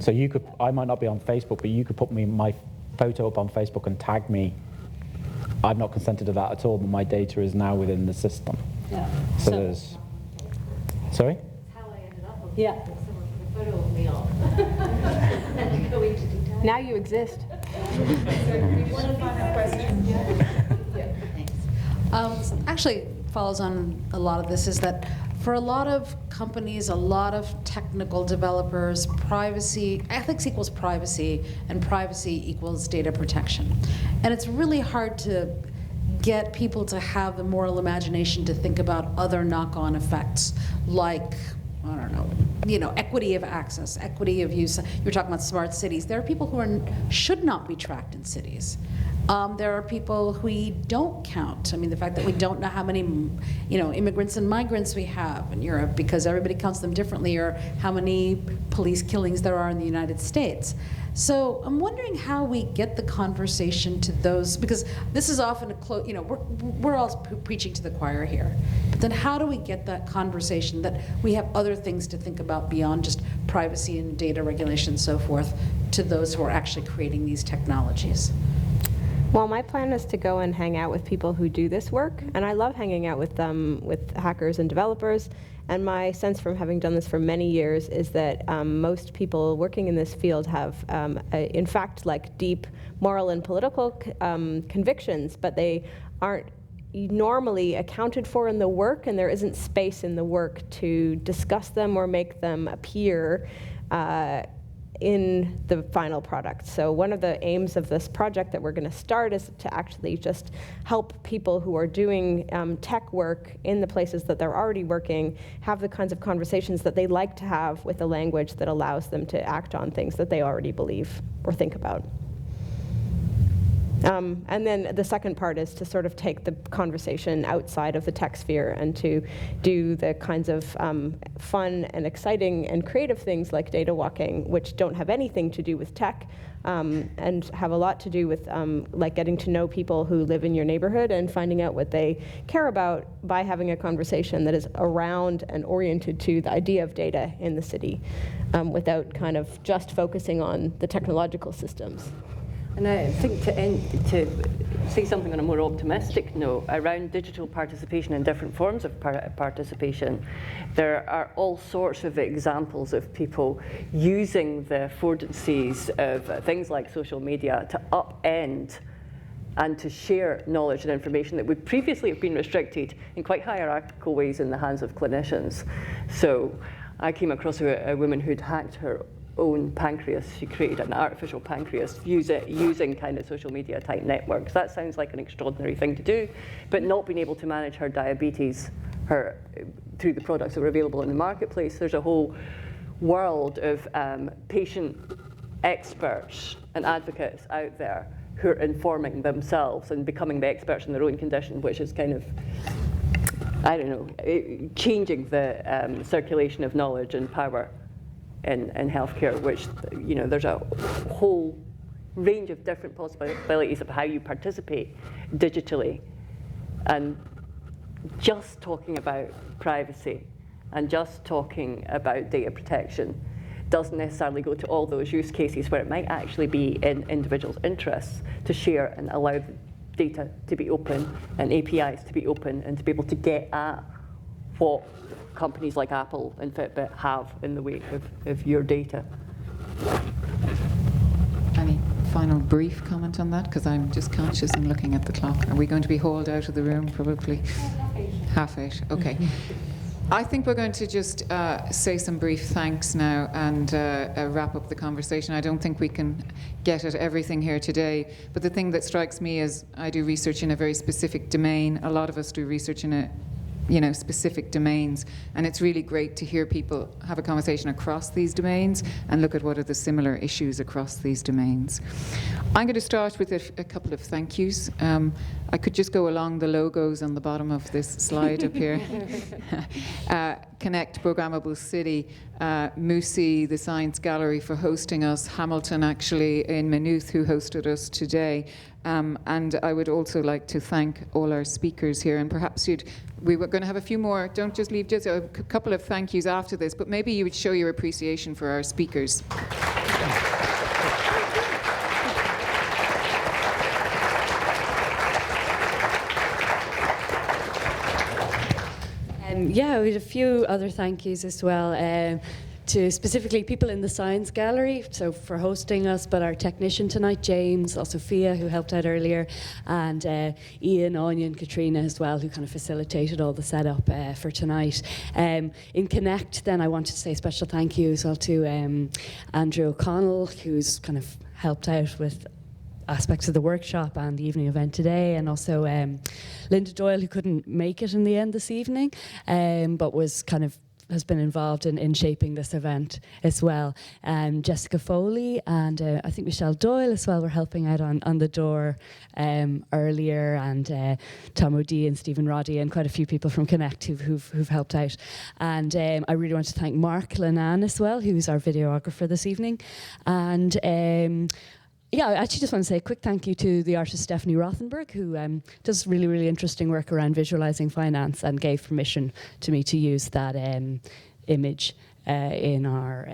So I might not be on Facebook, but you could put my photo up on Facebook and tag me. I've not consented to that at all, but my data is now within the system. Yeah. So there's, sorry? Yeah. Now you exist. Actually, follows on a lot of this is that for a lot of companies, a lot of technical developers, ethics equals privacy, and privacy equals data protection. And it's really hard to get people to have the moral imagination to think about other knock-on effects, like, I don't know, equity of access, equity of use. You're talking about smart cities. There are people who should not be tracked in cities. There are people who we don't count. I mean, the fact that we don't know how many, immigrants and migrants we have in Europe because everybody counts them differently, or how many police killings there are in the United States. So I'm wondering how we get the conversation to those, because this is often we're all preaching to the choir here. But then how do we get that conversation that we have other things to think about beyond just privacy and data regulation and so forth to those who are actually creating these technologies? Well, my plan is to go and hang out with people who do this work, and I love hanging out with hackers and developers. And my sense from having done this for many years is that most people working in this field have, in fact, like deep moral and political convictions, but they aren't normally accounted for in the work, and there isn't space in the work to discuss them or make them appear in the final product. So one of the aims of this project that we're going to start is to actually just help people who are doing tech work in the places that they're already working have the kinds of conversations that they like to have with a language that allows them to act on things that they already believe or think about. And then the second part is to sort of take the conversation outside of the tech sphere and to do the kinds of fun and exciting and creative things like data walking, which don't have anything to do with tech, and have a lot to do with like getting to know people who live in your neighborhood and finding out what they care about by having a conversation that is around and oriented to the idea of data in the city, without kind of just focusing on the technological systems. And I think to say something on a more optimistic note around digital participation and different forms of participation, there are all sorts of examples of people using the affordances of things like social media to upend and to share knowledge and information that would previously have been restricted in quite hierarchical ways in the hands of clinicians. So I came across a woman who'd hacked her own pancreas. She created an artificial pancreas using kind of social media type networks. That sounds like an extraordinary thing to do, but not being able to manage her diabetes through the products that were available in the marketplace. There's a whole world of patient experts and advocates out there who are informing themselves and becoming the experts in their own condition, which is kind of, I don't know, changing the circulation of knowledge and power in healthcare, which, you know, there's a whole range of different possibilities of how you participate digitally. And just talking about privacy and just talking about data protection doesn't necessarily go to all those use cases where it might actually be in individuals' interests to share and allow the data to be open and APIs to be open and to be able to get at what companies like Apple and Fitbit have in the way of your data. Any final brief comment on that? Because I'm just conscious and looking at the clock. Are we going to be hauled out of the room? Probably. 8:30. Okay. I think we're going to just say some brief thanks now and wrap up the conversation. I don't think we can get at everything here today, but the thing that strikes me is I do research in a very specific domain. A lot of us do research in specific domains, and it's really great to hear people have a conversation across these domains and look at what are the similar issues across these domains. I'm going to start with a couple of thank yous. I could just go along the logos on the bottom of this slide up here. Connect, Programmable City, Moosey, the Science Gallery for hosting us, Hamilton actually in Maynooth who hosted us today. And I would also like to thank all our speakers here, and perhaps we were going to have a few more, don't just leave, just a couple of thank yous after this, but maybe you would show your appreciation for our speakers. Yeah, we had a few other thank yous as well. To specifically people in the Science Gallery, so for hosting us, but our technician tonight, James, also Sophia, who helped out earlier, and Ian, Anya and Katrina as well, who kind of facilitated all the setup for tonight. In Connect, then I wanted to say a special thank you as well to Andrew O'Connell, who's kind of helped out with aspects of the workshop and the evening event today, and also Linda Doyle, who couldn't make it in the end this evening, but has been involved in shaping this event as well. Jessica Foley and I think Michelle Doyle as well were helping out on the door earlier, and Tom O'Dea and Stephen Roddy and quite a few people from Connect who've helped out. And I really want to thank Mark Lenan as well, who's our videographer this evening. And yeah, I actually just want to say a quick thank you to the artist Stephanie Rothenberg, who does really, really interesting work around visualizing finance and gave permission to me to use that image in our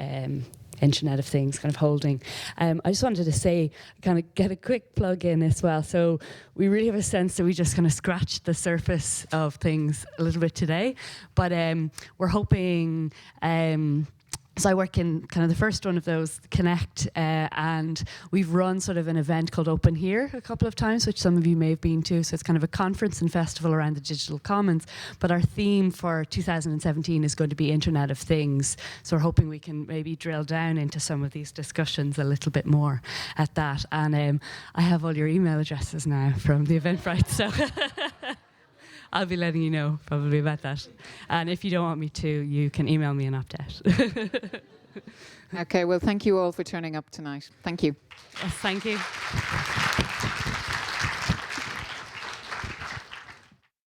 Internet of Things kind of holding. I just wanted to say, kind of get a quick plug in as well. So we really have a sense that we just kind of scratched the surface of things a little bit today, but we're hoping so I work in kind of the first one of those, Connect, and we've run sort of an event called Open Here a couple of times, which some of you may have been to. So it's kind of a conference and festival around the digital commons. But our theme for 2017 is going to be Internet of Things. So we're hoping we can maybe drill down into some of these discussions a little bit more at that. And I have all your email addresses now from the Eventbrite, so I'll be letting you know probably about that. And if you don't want me to, you can email me an opt-out. Okay, well, thank you all for turning up tonight. Thank you. Yes, thank you.